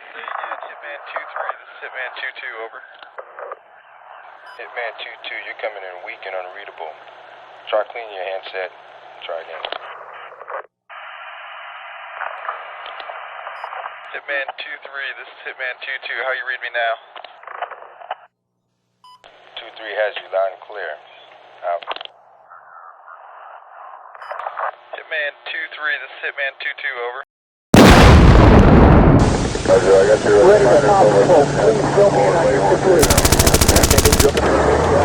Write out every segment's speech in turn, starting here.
Hitman 2-3, this is Hitman 2-2, over. Hitman 2-2, you're coming in weak and unreadable. Try cleaning your handset. Try again. Hitman 2-3, this is Hitman 2-2, how you read me now? 2-3 has you loud and clear. Out. Hitman 2-3, this is Hitman 2-2, over. Roger, I got your ready to top over. Please fill me in on your situation.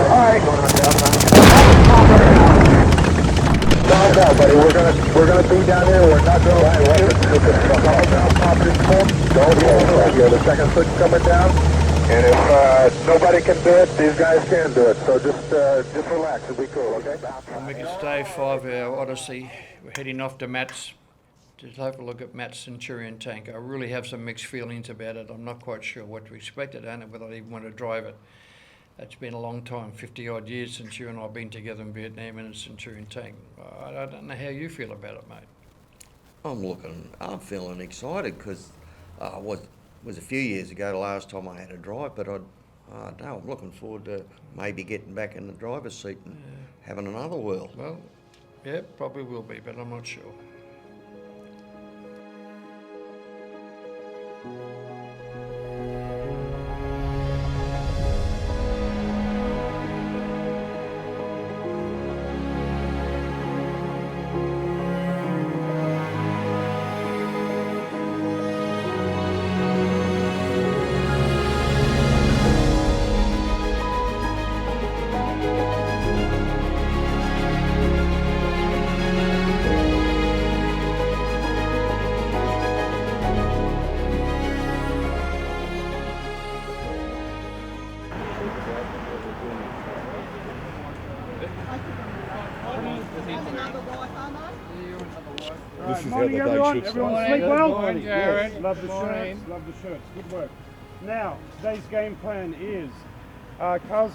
Alright. Calm down, buddy. We're gonna be down here. We're not gonna shoot. Calm down, pop this pump. Don't hold. The second foot's coming down. And if nobody can do it, these guys can do it. So just relax. It'll be cool, okay? It's day 5 of our Odyssey. We're heading off to Matt's to have a look at Matt's Centurion tank. I really have some mixed feelings about it. I'm not quite sure what to expect it and whether I even want to drive it. It's been a long time, 50 odd years since you and I have been together in Vietnam in a Centurion tank. I don't know how you feel about it, mate. I'm feeling excited because it was a few years ago the last time I had a drive, but I'm looking forward to maybe getting back in the driver's seat and having another whirl. Well, yeah, probably will be, but I'm not sure. This is how the day should Everyone start. sleep well? Morning, Yes. Jared. Love the Morning. shirts, love the shirts. Good work. Now, today's game plan is, Cuz,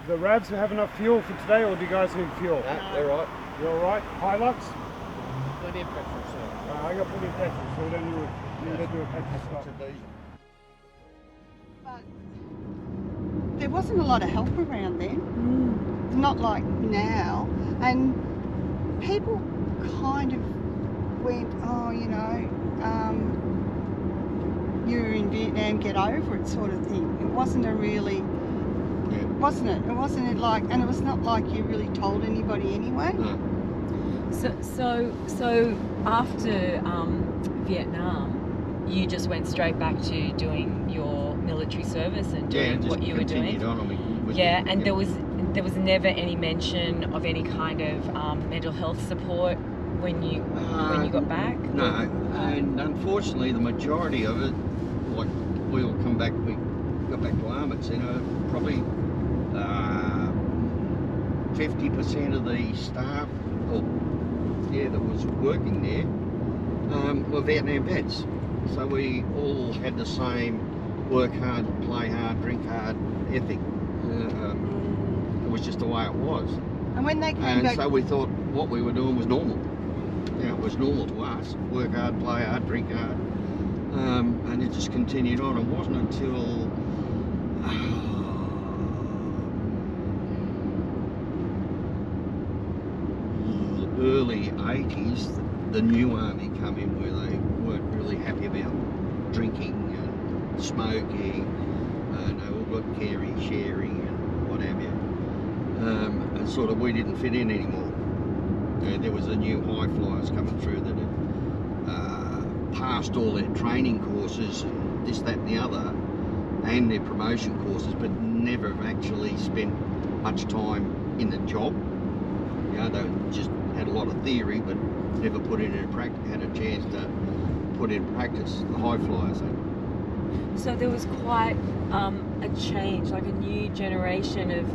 the Ravs have enough fuel for today, or do you guys need fuel? No, they're right. You all right? Hilux? Plenty of petrol, sir. I got plenty of petrol, so we don't need to do a petrol stop. But there wasn't a lot of help around then, not like now, and people kind of went, oh, you know, you're in Vietnam, get over it sort of thing. It wasn't a really, wasn't it? It wasn't like, and it was not like you really told anybody anyway. No. So after Vietnam, you just went straight back to doing your military service and doing what you were doing. And there was never any mention of any kind of mental health support when you got back. No, and unfortunately, the majority of it, like we got back to Armots, you know, probably 50% of the staff, that was working there, were Vietnam vets. So we all had the same work hard, play hard, drink hard ethic. It was just the way it was. And when they came back, so we thought what we were doing was normal. You know, it was normal to us. Work hard, play hard, drink hard. And it just continued on. It wasn't until the early 80s the new army come in where they weren't really happy about drinking and smoking, and they all got caring, sharing and what have you. And sort of we didn't fit in anymore. There was a new high flyers coming through that had passed all their training courses, and this, that and the other, and their promotion courses, but never have actually spent much time in the job. You know, they just had a lot of theory, but never put it in practice, had a chance to put in practice, the high flyers. So there was quite a change, like a new generation of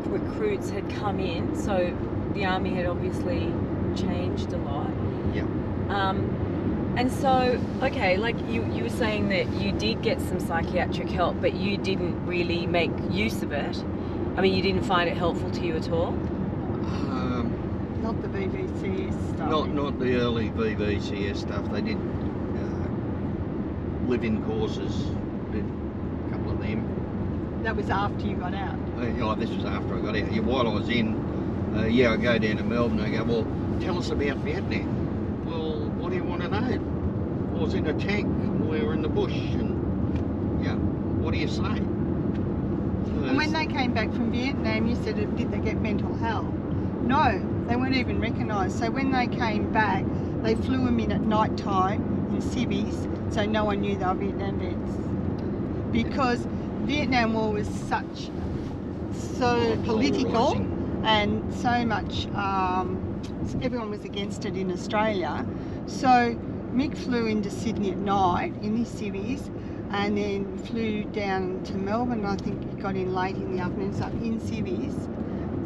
recruits had come in, so the army had obviously changed a lot. Yeah. And so, okay, like you were saying that you did get some psychiatric help, but you didn't really make use of it. I mean, you didn't find it helpful to you at all? not the VVCS stuff. Not the early VVCS stuff. They did. living courses, did a couple of them. That was after you got out. This was after I got out. Yeah, while I was in, I go down to Melbourne. I go, well, tell us about Vietnam. Well, what do you want to know? I was in a tank. We were in the bush, and what do you say? And when they came back from Vietnam, you said, did they get mental health? No, they weren't even recognised. So when they came back, they flew them in at night time in civvies, so no one knew they were Vietnam vets. Because Vietnam War was so political and so much, everyone was against it in Australia. So Mick flew into Sydney at night in his civvies, and then flew down to Melbourne. I think he got in late in the afternoon, so in civvies.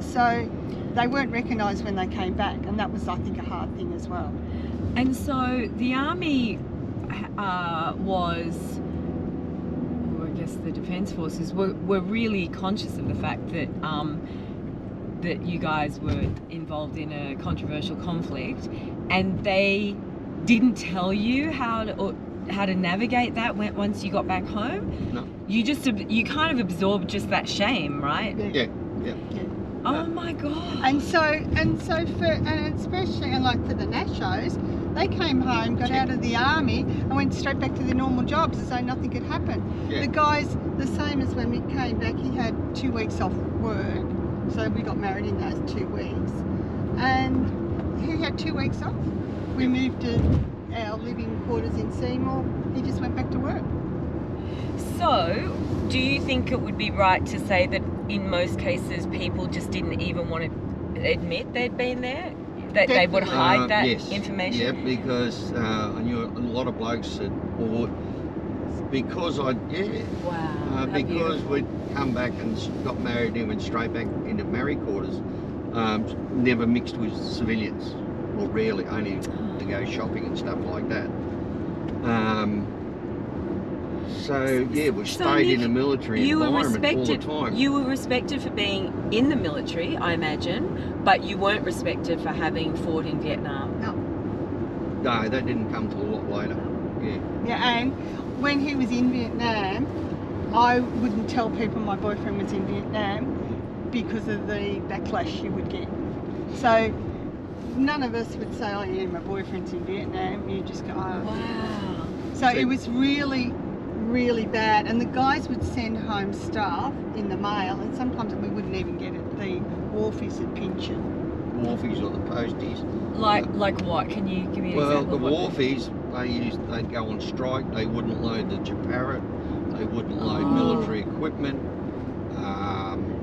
So they weren't recognised when they came back, and that was, I think, a hard thing as well. And so the Army was, or I guess the Defence Forces, were really conscious of the fact that that you guys were involved in a controversial conflict, and they didn't tell you how to navigate that once you got back home. No. You kind of absorbed just that shame, right? Yeah. Oh my God. And especially like for the Nashos, they came home, got out of the army, and went straight back to their normal jobs as though nothing had happened. Yeah. The guys, the same as when Mick came back, he had 2 weeks off work, so we got married in those 2 weeks, and he had 2 weeks off. We moved to our living quarters in Seymour. He just went back to work. So, do you think it would be right to say that in most cases people just didn't even want to admit they'd been there? That they would hide that information? Yeah, because I knew a lot of blokes that bought, because we'd come back and got married and went straight back into married quarters, never mixed with civilians, or rarely, only to go shopping and stuff like that. We stayed in a military environment all the time. You were respected for being in the military, I imagine, but you weren't respected for having fought in Vietnam. No, that didn't come till a lot later. Yeah, and when he was in Vietnam, I wouldn't tell people my boyfriend was in Vietnam because of the backlash you would get. So none of us would say, oh yeah, my boyfriend's in Vietnam. You just go, oh. Wow. So it was really bad, and the guys would send home stuff in the mail, and sometimes we wouldn't even get it. The wharfies would pinch it. Wharfies or the posties. Like what? Can you give me an example? Well, the wharfies, they'd go on strike. They wouldn't load the Chaparrot. They wouldn't load military equipment.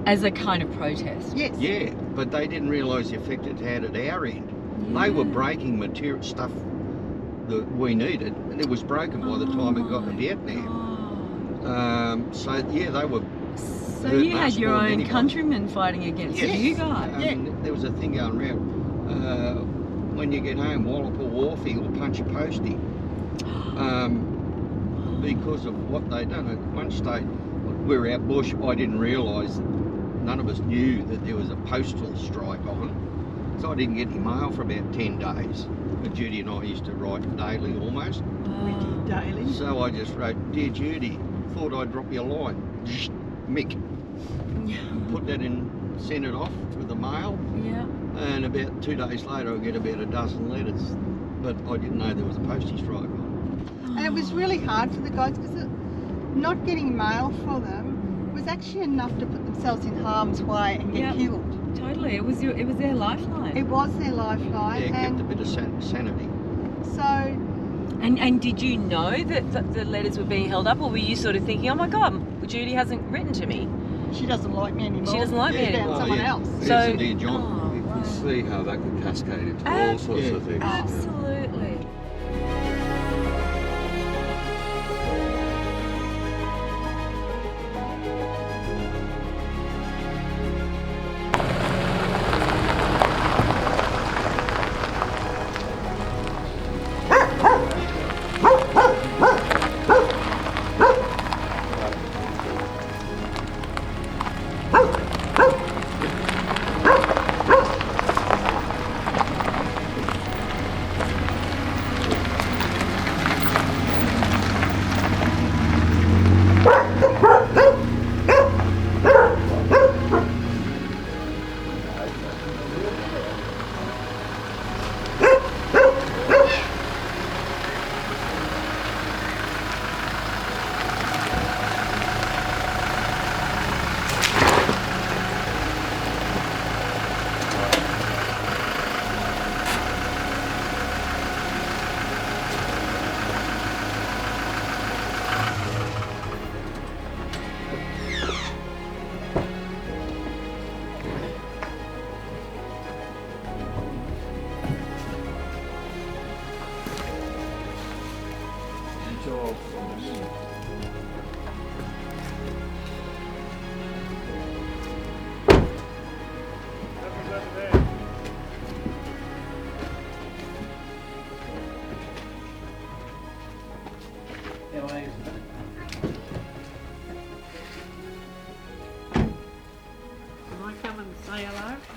As a kind of protest. Yes. Yeah, but they didn't realise the effect it had at our end. Yeah. They were breaking material stuff that we needed, and it was broken by the time it got to Vietnam. They were. So you had your own countrymen fighting against you guys. There was a thing going around. When you get home, wallop a wharfie or punch a postie. Because of what they'd done. At one stage, we were out bush. I didn't realise. None of us knew that there was a postal strike on. So I didn't get any mail for about 10 days. But Judy and I used to write daily almost. We did daily. So I just wrote, Dear Judy, thought I'd drop you a line. Mick. Put that in, send it off with the mail. Yeah. And about 2 days later I get about a dozen letters. But I didn't know there was a postie strike on. And it was really hard for the guys because not getting mail for them was actually enough to put themselves in harm's way and get killed. Totally, it was their lifeline. It was their lifeline. Yeah, it kept a bit of sanity. So. And did you know that the letters were being held up, or were you sort of thinking, oh my God, Judy hasn't written to me? She doesn't like me anymore. She doesn't like me anymore. Someone else. So, Dear John. You can see how that could cascade into all sorts of things. Absolutely.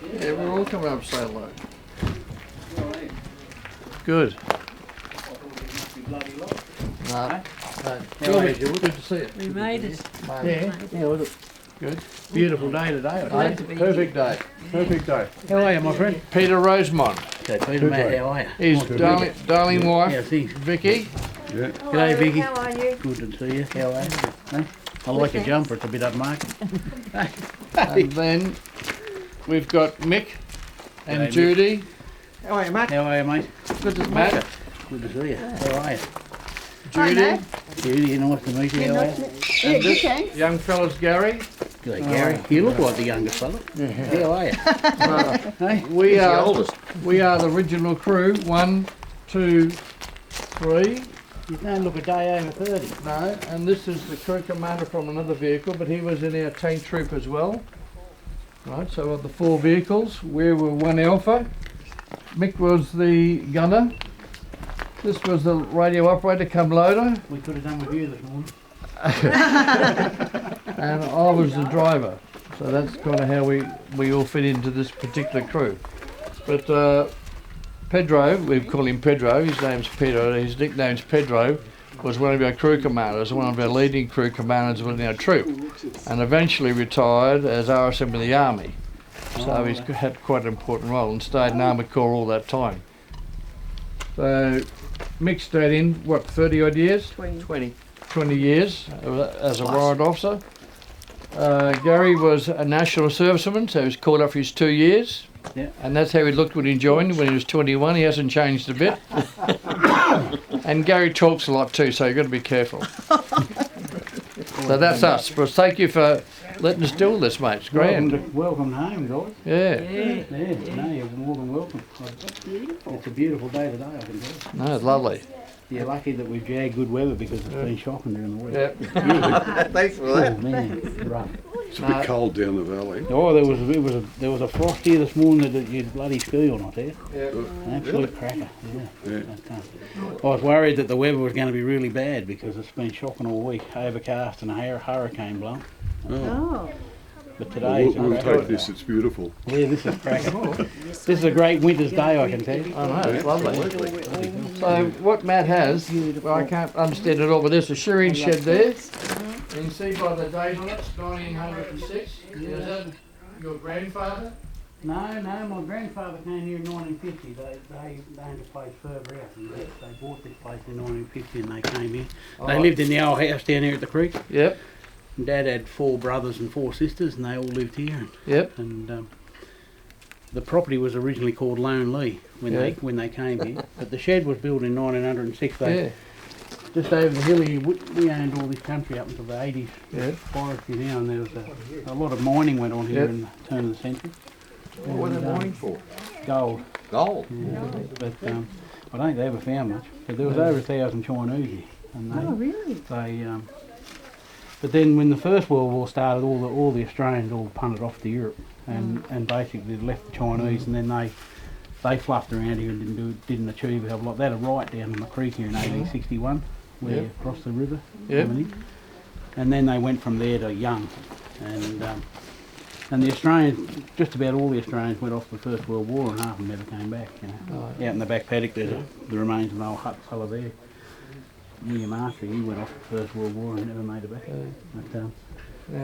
Yeah, we're all coming up to say hello. Good. No. Good to see you. We made it. Yeah, was it? Good. Beautiful day today. I think. Perfect day. Perfect day. How are you, my friend? Peter Rosemond. Okay, Peter, mate, how are you? His darling wife, Yeah, thanks. Vicky. Yeah. G'day, Vicky. How are you? Good to see you. How are you? Huh? I like your jumper. It's a bit upmarket. And then we've got Mick and G'day, Judy. How are you, mate? How are you, mate? Good to Matt. Good to see you. How are you? Judy. Judy, nice to meet you. How are you? And this young fella's Gary. G'day, Gary. You look like the youngest fella. How are you? Hey? We are the original crew. 1, 2, 3. You don't look a day over 30. No, and this is the crew commander from another vehicle, but he was in our tank troop as well. Right, so of the 4 vehicles, we were 1 Alpha. Mick was the gunner. This was the radio operator cum loader. We could have done with you this morning. And I was the driver. So that's kind of how we all fit into this particular crew. But Pedro, we call him Pedro, his name's Pedro, his nickname's Pedro, was one of our crew commanders, one of our leading crew commanders within our troop, and eventually retired as RSM in the Army. So he's had quite an important role and stayed in Army Corps all that time. So Mick stayed in, what, 30 odd years? 20 years as a warrant officer. Gary was a national serviceman, so he was called up for his 2 years. Yeah. And that's how he looked when he joined. When he was 21, he hasn't changed a bit. And Gary talks a lot too, so you've got to be careful. So that's us. But thank you for letting us do all this, mate. It's grand. Welcome home, guys. Yeah. No, you're more than welcome. It's a beautiful day today, I can tell you. No, it's lovely. You're lucky that we've jagged good weather because it's been shocking during the week. Yeah. Thanks for that. Oh, man, rough. It's a bit cold down the valley. Oh, there was a frost here this morning that you'd bloody ski on, I tell you. Yeah. Absolute cracker. Yeah. I was worried that the weather was going to be really bad because it's been shocking all week, overcast and a hurricane blowing. Oh. But today, we'll take this. It's beautiful. Yeah, this is cracking. This is a great winter's day, I can tell you. I know, it's lovely. So what Matt has, well, I can't understand it all, but there's a shearing shed there. You can see by the date on it, it's 1906. Is that your grandfather? No, my grandfather came here in 1950. They owned a place further out and they bought this place in 1950 and they came here. They lived in the old house down here at the creek. Yep. And Dad had 4 brothers and 4 sisters and they all lived here. Yep. And the property was originally called Lone Lee when they came here. But the shed was built in 1906. Just over the hill here, we owned all this country up until the 80s. Yeah. Forestry now, and there was a lot of mining went on here in the turn of the century. What are they mining for? Gold. Gold? Yeah. But I don't think they ever found much. But there was over 1,000 Chinese here. And really? But then when the First World War started, all the Australians all punted off to Europe and basically left the Chinese, and then they fluffed around here and didn't achieve a hell of a lot. They had a riot down on the creek here in 1861, where you crossed the river. And then they went from there to Young. And the Australians, just about all the Australians went off the First World War and half of them never came back. You know. Out in the back paddock there's the remains of an old hut fella there. William Archer, he went off the First World War and never made it back.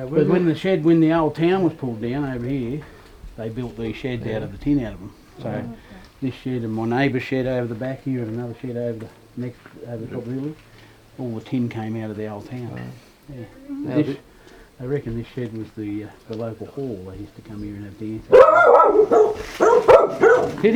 But when the old town was pulled down over here, they built these sheds out of the tin out of them. So this shed and my neighbour's shed over the back here and another shed over the top of the village, all the tin came out of the old town. I reckon this shed was the local hall. They used to come here and have dances. Sit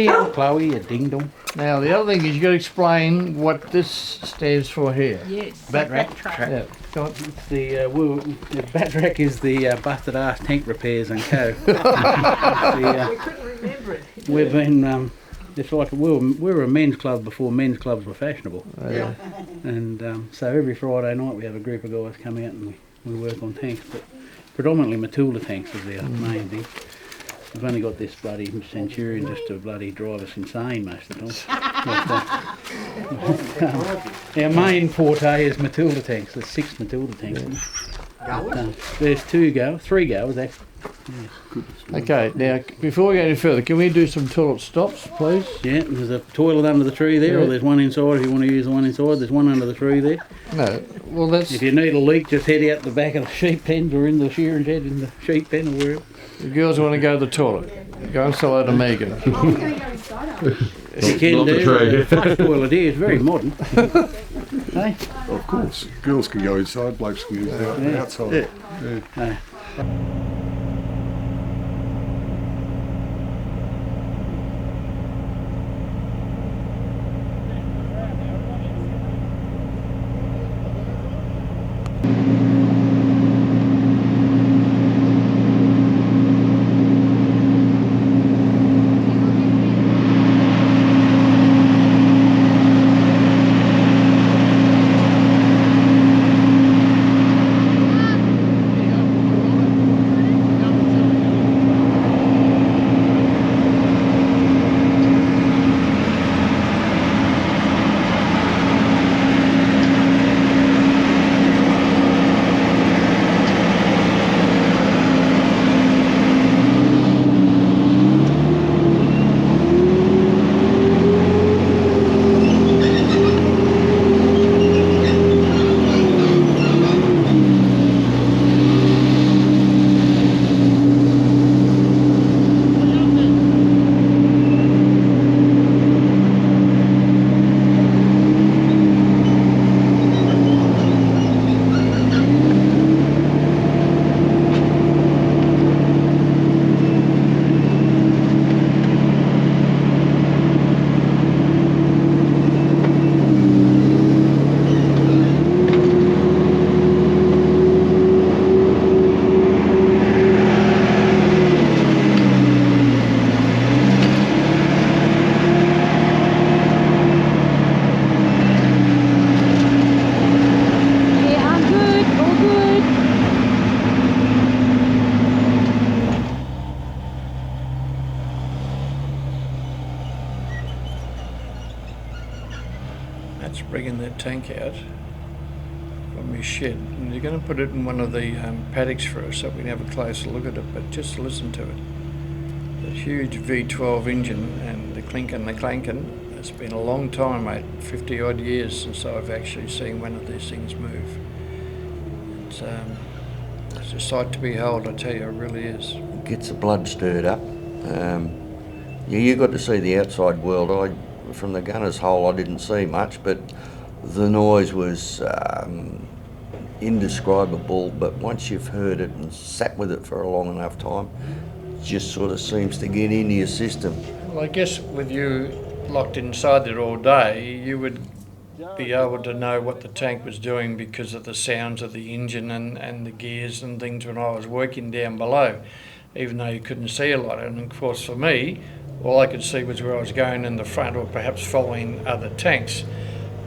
down, Chloe, you ding dong. Now the other thing is you've got to explain what this stands for here. Yes. Bat rack. Yeah. It's the bat rack is the busted ass tank repairs and co. We couldn't remember it. We've been it's like we were a men's club before men's clubs were fashionable. And so every Friday night we have a group of guys come out and we work on tanks, but predominantly Matilda tanks is our main thing. We've only got this bloody Centurion just to bloody drive us insane most of the time. Our main forte is Matilda tanks. There's 6 Matilda tanks. There's three goers actually. Okay, now before we go any further, can we do some toilet stops, please? Yeah, there's a toilet under the tree there, or there's one inside if you want to use the one inside. There's one under the tree there. No, well that's... If you need a leak, just head out the back of the sheep pens or in the shearing shed in the sheep pen or wherever. The girls want to go to the toilet. Go and say hello to Megan. I'm going to go inside. You can do. Flush toilet here is very modern. Hey? Of course. Girls can go inside, blokes can use the outside. Yeah. That's bringing that tank out from his shed, and they're going to put it in one of the paddocks for us so we can have a closer look at it, but just listen to it. The huge V12 engine and the clanking, it's been a long time, mate, 50 odd years since I've actually seen one of these things move. It's a sight to behold, I tell you, it really is. Gets the blood stirred up. Yeah, you got to see the outside world. From the gunner's hole I didn't see much, but the noise was indescribable, but once you've heard it and sat with it for a long enough time, it just sort of seems to get into your system. Well, I guess with you locked inside it all day, you would be able to know what the tank was doing because of the sounds of the engine and the gears and things when I was working down below, even though you couldn't see a lot. And of course for me, all I could see was where I was going in the front or perhaps following other tanks.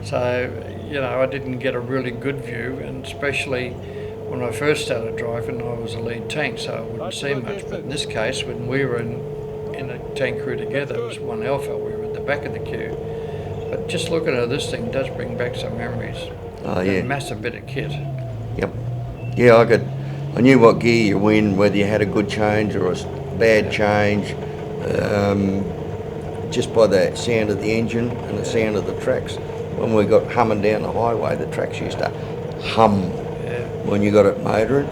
So, you know, I didn't get a really good view, and especially when I first started driving, I was a lead tank, so I wouldn't see much. But in this case, when we were in a tank crew together, it was 1 Alpha, we were at the back of the queue. But just looking at this thing does bring back some memories. Oh, yeah. A massive bit of kit. Yep. Yeah, I knew what gear you were in, whether you had a good change or a bad change. Just by the sound of the engine and the sound of the tracks. When we got humming down the highway, the tracks used to hum when you got it motoring.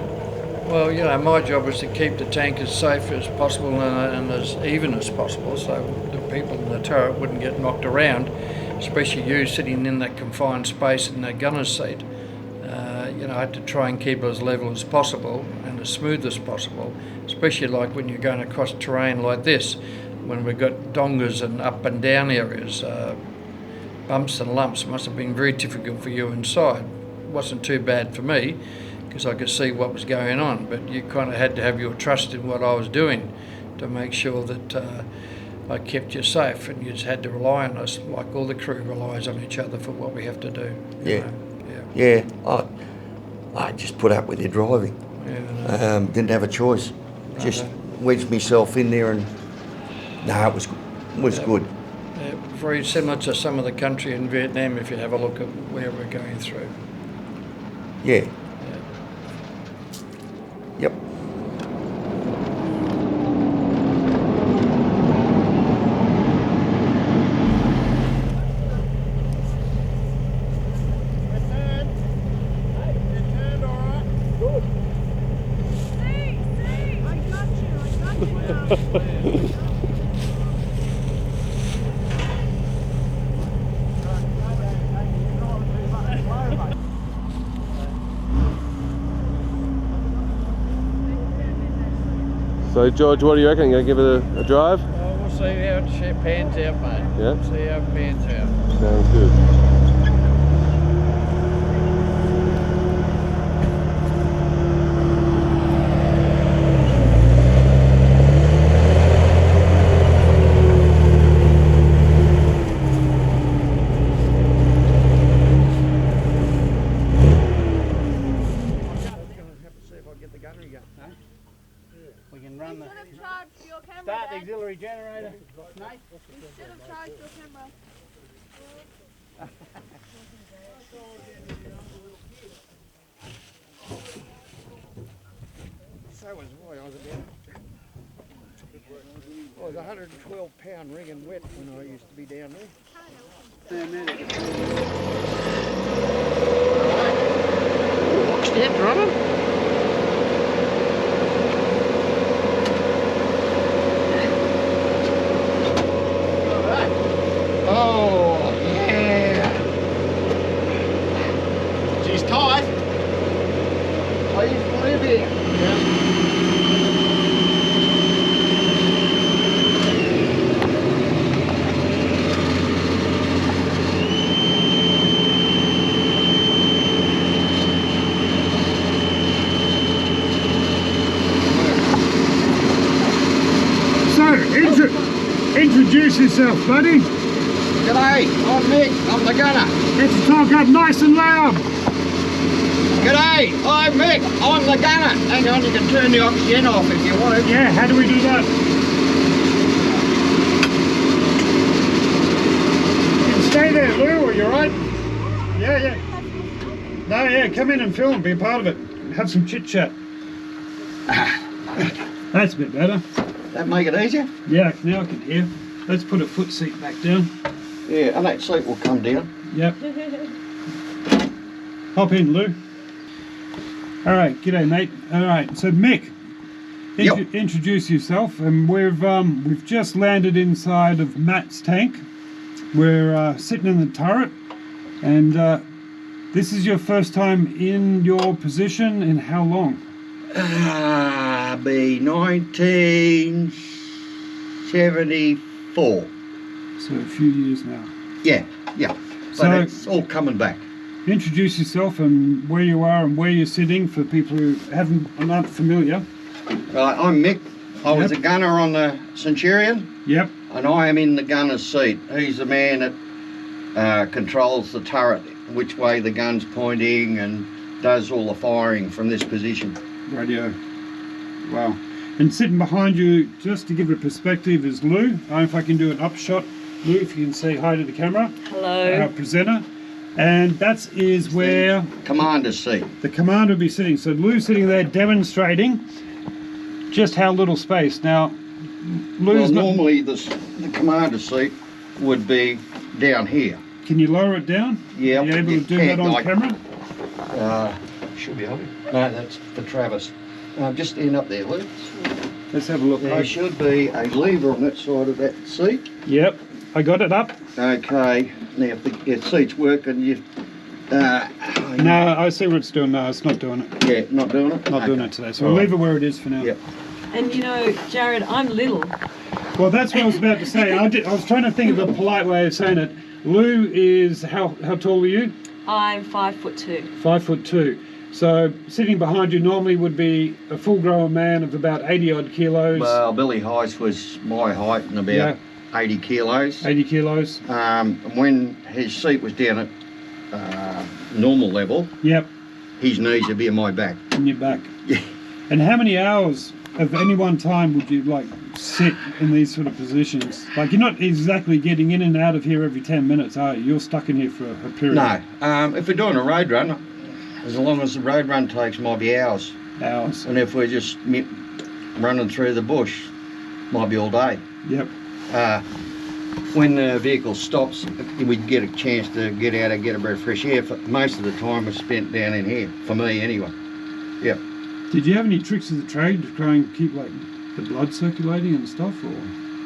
Well, you know, my job was to keep the tank as safe as possible and as even as possible, so the people in the turret wouldn't get knocked around, especially you sitting in that confined space in the gunner's seat. You know, I had to try and keep it as level as possible and as smooth as possible, especially like when you're going across terrain like this, when we've got dongas and up and down areas. Bumps and lumps must have been very difficult for you inside. It wasn't too bad for me because I could see what was going on, but you kind of had to have your trust in what I was doing to make sure that I kept you safe, and you just had to rely on us like all the crew relies on each other for what we have to do. Yeah. I just put up with your driving. Didn't have a choice. Just wedged myself in there, and it was good. Very similar to some of the country in Vietnam if you have a look at where we're going through. Yeah. Yep. So George, what do you reckon? You gonna give it a drive? We'll see how it pans out, mate. Yeah. See how it pans out. Sounds good. We can run the start the auxiliary generator. Nate? You should have charged your camera. So was I was about. I was 112 pound ring and wet when I used to be down there. Watch that, Robin. Oh, yeah. She's tight. He's living. So, introduce yourself, buddy. G'day, I'm Mick, I'm the gunner. Get your talk up nice and loud. G'day, I'm Mick, I'm the gunner. Hang on, you can turn the oxygen off if you want it. Yeah, how do we do that? You can stay there, Lou, are you right? Yeah. No, yeah, come in and film, be a part of it. Have some chit chat. That's a bit better. That make it easier? Yeah, now I can hear. Let's put a foot seat back down. Yeah, and that seat will come down. Yep. Hop in, Lou. All right, g'day, mate. All right, so Mick, introduce yourself. And we've just landed inside of Matt's tank. We're sitting in the turret, and this is your first time in your position in how long? Be 1974. So a few years now. Yeah. So it's all coming back. Introduce yourself and where you are and where you're sitting for people who aren't familiar. Right, I'm Mick. I was a gunner on the Centurion. Yep. And I am in the gunner's seat. He's the man that controls the turret, which way the gun's pointing, and does all the firing from this position. Radio. Wow. And sitting behind you, just to give it a perspective, is Lou. I don't know if I can do an upshot. Lou, if you can say hi to the camera. Hello. Our presenter. And that is where... Commander's seat. The commander will be sitting. So Lou's sitting there demonstrating just how little space. Now, Lou's normally the commander's seat would be down here. Can you lower it down? Yeah. Are you able to do that on camera? Should be able to. No, that's for Travis. Just stand up there, Lou. Let's have a look. There should be a lever on that side of that seat. Yep, I got it up. Okay, now if the seat's working, you... no, I see what it's doing. No, it's not doing it. Yeah, not doing it? Not doing it today, so we'll leave it where it is for now. Yep. And you know, Jared, I'm little. Well, that's what I was about to say. I was trying to think of a polite way of saying it. Lou is, how tall are you? I'm 5'2". 5'2". So sitting behind you normally would be a full-grown man of about 80 odd kilos. Well, Billy Heiss was my height and about 80 kilos. 80 kilos. When his seat was down at normal level, his knees would be in my back. In your back. Yeah. And how many hours of any one time would you sit in these sort of positions? Like, you're not exactly getting in and out of here every 10 minutes, are you? You're stuck in here for a period. No. If we're doing a road run, as long as the road run takes, might be hours. Hours. And if we're just running through the bush, might be all day. Yep. When the vehicle stops, we get a chance to get out and get a bit of fresh air. Most of the time was spent down in here, for me anyway. Yep. Did you have any tricks of the trade to try and keep like the blood circulating and stuff, or?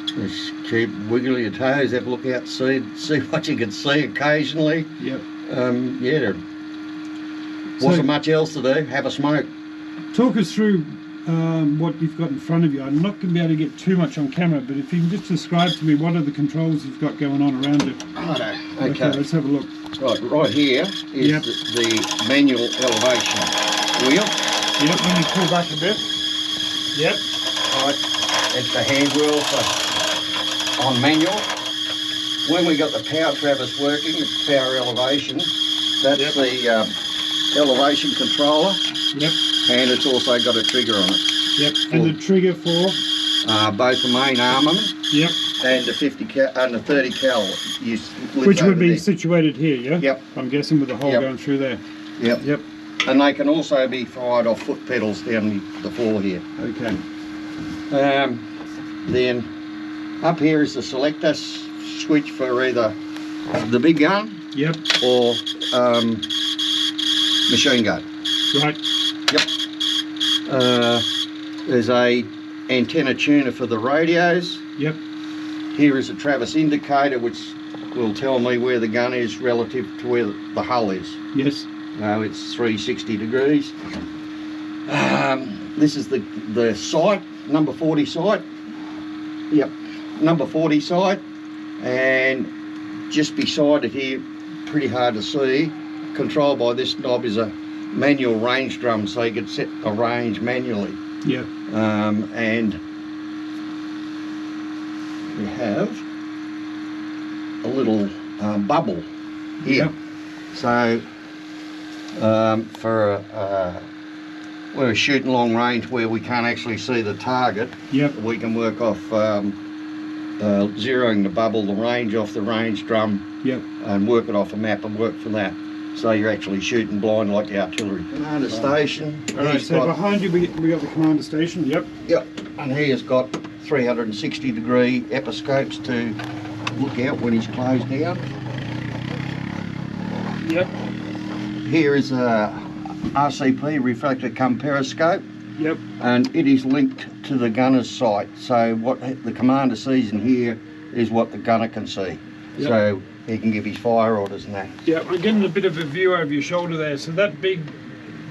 Just keep wiggling your toes, have a look out, see what you can see occasionally. Yep. Yeah, there wasn't much else to do, have a smoke. Talk us through what you've got in front of you. I'm not going to be able to get too much on camera, but if you can just describe to me what are the controls you've got going on around it. Okay, let's have a look. Right here is the manual elevation wheel. Yep, let me pull back a bit. Yep. Right, it's the hand wheel on manual. When we got the power traverse working, it's power elevation. That's the elevation controller. Yep. And it's also got a trigger on it. Yep. And the trigger for? Both the main armament. Yep. And the 50 cal and the 30 cal. Which would be situated here, yeah? Yep. I'm guessing with the hole going through there. Yep. Yep. And they can also be fired off foot pedals down the floor here. Okay. Then up here is the selector switch for either the big gun. Yep. Or machine gun. Right. Yep. There's a antenna tuner for the radios. Yep. Here is a traverse indicator which will tell me where the gun is relative to where the hull is. Yes. It's 360 degrees. This is the sight, number 40 sight. Yep, number 40 sight. And just beside it here, pretty hard to see, controlled by this knob is a manual range drum, so you can set the range manually. Yep. And we have a little bubble here. Yep. So for we're shooting long range where we can't actually see the target. Yep. We can work off zeroing the bubble, the range off the range drum. Yep. And work it off a map and work from that. So you're actually shooting blind like the artillery. Commander station. Alright, so behind you we got the commander station, yep. Yep, and he has got 360 degree episcopes to look out when he's closed down. Yep. Here is a RCP, reflector cum periscope. Yep. And it is linked to the gunner's sight. So what the commander sees in here is what the gunner can see. Yep. So he can give his fire orders and that. Yeah, I'm getting a bit of a view over your shoulder there. So that big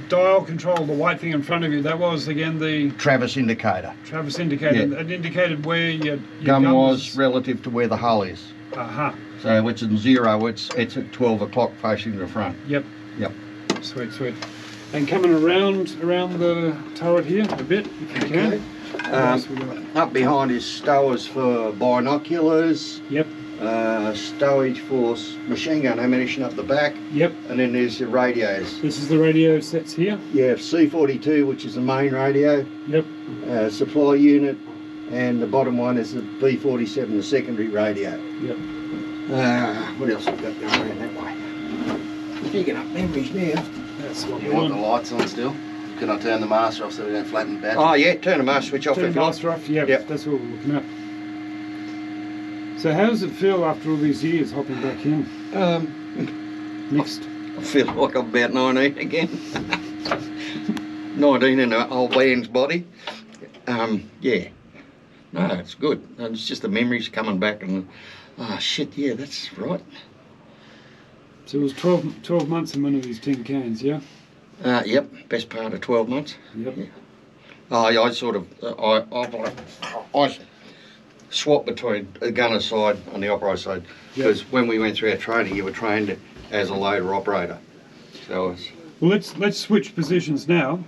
dial control, the white thing in front of you, that was again the traverse indicator. Traverse indicator. Yeah. It indicated where your gun was relative to where the hull is. Aha. So which is 0, it's at 12 o'clock facing the front. Yep. Yep. Sweet, sweet. And coming around the turret here a bit, if you can. Up behind is stowers for binoculars. Yep. Stowage for machine gun ammunition up the back. Yep. And then there's the radios. This is the radio sets here? Yeah, C42, which is the main radio. Yep. Supply unit, and the bottom one is the B47, the secondary radio. Yep. What else have we got going around that way? Picking up memories now. That's what you want the lights on still? Can I turn the master off so we don't flatten the battery? Oh yeah, turn the master switch off. Turn the master off, yeah, yep. That's what we're looking at. So how does it feel after all these years hopping back in? Mixed. I feel like I'm about 19 again. 19 in an old man's body. Yeah. No, it's good. It's just the memories coming back and, oh shit, yeah, that's right. So it was 12 months in one of these tin cans, yeah? Yep, best part of 12 months. Yep. Yeah. I sort of, I swap between the gunner side and the operator side, because when we went through our training, you were trained as a loader operator. So it's... Well, let's switch positions now.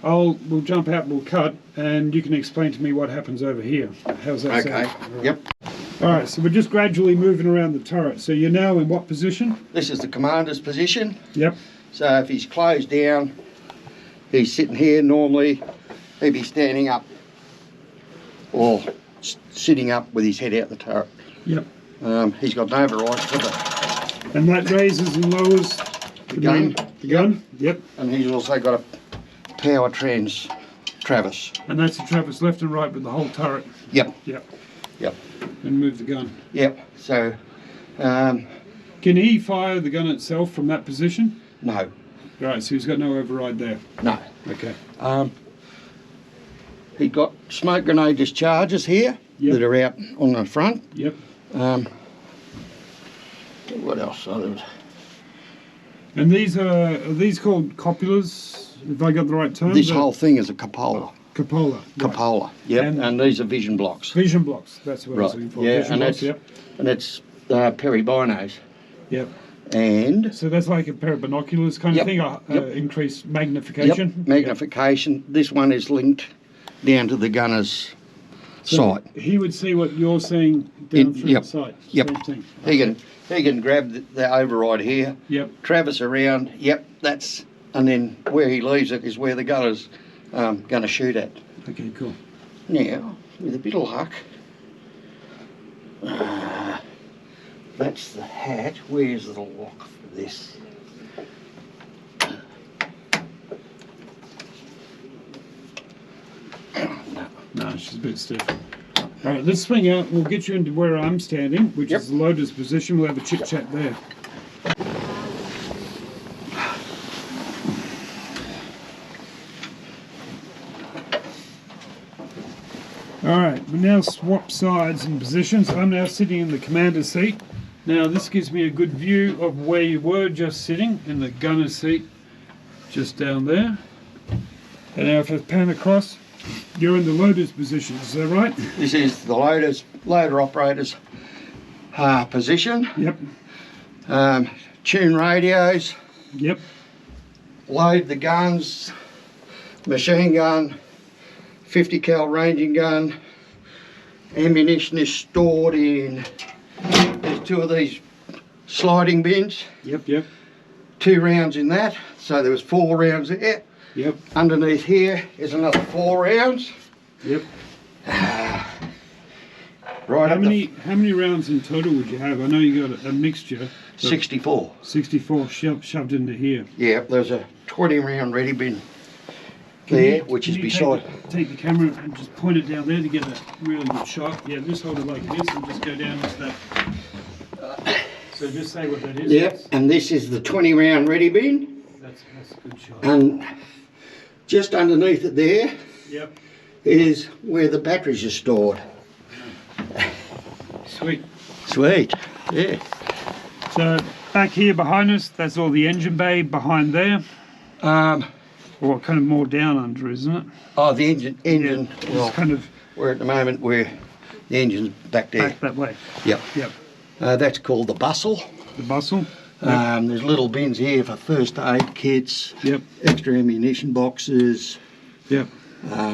We'll jump out, we'll cut, and you can explain to me what happens over here. How's that sound? Okay. Yep. All right, so we're just gradually moving around the turret. So you're now in what position? This is the commander's position. Yep. So if he's closed down, he's sitting here. Normally, he'd be standing up or sitting up with his head out the turret. Yep. He's got an override for the... And that raises and lowers the gun. The gun? Yep. And he's also got a power trans Travis. And that's the Travis left and right with the whole turret? Yep. Yep. Yep. And move the gun? Yep. So... can he fire the gun itself from that position? No. Right, so he's got no override there? No. Okay. He got smoke grenade discharges here that are out on the front. Yep. What else? Oh, there was... And these are these called copulas, if I got the right term? This whole thing is a cupola. Cupola. Right. Cupola, yep. And these are vision blocks. Vision blocks, that's what I was looking for. Yeah, vision and blocks, that's, and it's peribinos. Yep. And... So that's like a pair of binoculars kind of thing, increased magnification? Yep, magnification. Yep. This one is linked down to the gunner's sight. He would see what you're seeing down through the sight? Yep. Same thing. He can grab the override here, traverse around, that's... And then where he leaves it is where the gunner's going to shoot at. Okay, cool. Now, with a bit of luck, that's the hat. Where's the lock for this? No, she's a bit stiff. All right, let's swing out. We'll get you into where I'm standing, which is the loader's position. We'll have a chit-chat there. All right, we now swap sides and positions. I'm now sitting in the commander's seat. Now this gives me a good view of where you were just sitting, in the gunner's seat, just down there. And now if I pan across, you're in the loader's position, is that right? This is the loader operator's position. Yep. Tune radios. Yep. Load the guns, machine gun, 50 cal ranging gun. Ammunition is stored in, there's two of these sliding bins. Yep. 2 rounds in that, so there was 4 rounds there. Yep. Underneath here is another 4 rounds. Yep. Right. How many rounds in total would you have? I know you got a mixture. 64. 64 shoved into here. Yeah, there's a 20 round ready bin there, which is beside. Take the camera and just point it down there to get a really good shot. Yeah, just hold it like this and just go down into that. So just say what that is. Yep, and this is the 20 round ready bin. That's a good shot. And just underneath it there is where the batteries are stored. Sweet, yeah. So back here behind us, that's all the engine bay behind there. Or kind of more down under, isn't it? Oh, the engine. Yeah, well, kind of. We're at the moment where the engine's back there. Back that way. Yep. Yep. That's called the bustle. The bustle. There's little bins here for first aid kits. Yep. Extra ammunition boxes. Yep.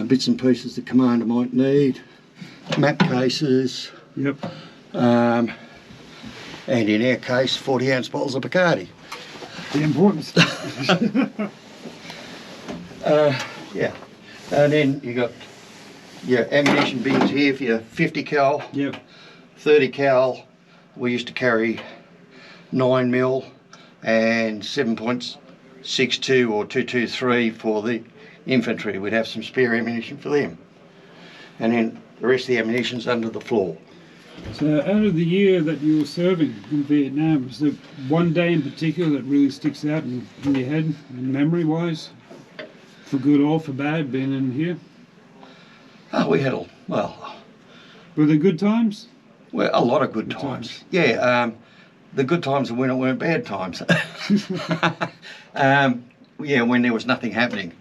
Bits and pieces the commander might need. Map cases. Yep. And in our case, 40-ounce bottles of Bacardi. The important stuff. Yeah. And then you got your ammunition bins here for your 50 cal. Yep. 30 cal. We used to carry 9mm and 7.62 or 223 for the infantry. We'd have some spare ammunition for them. And then the rest of the ammunition's under the floor. So out of the year that you were serving in Vietnam, was there one day in particular that really sticks out in your head, memory-wise? For good or for bad, being in here? Oh, we had well... Were there good times? Well, a lot of good times. Yeah, the good times are when it weren't bad times. Yeah, when there was nothing happening.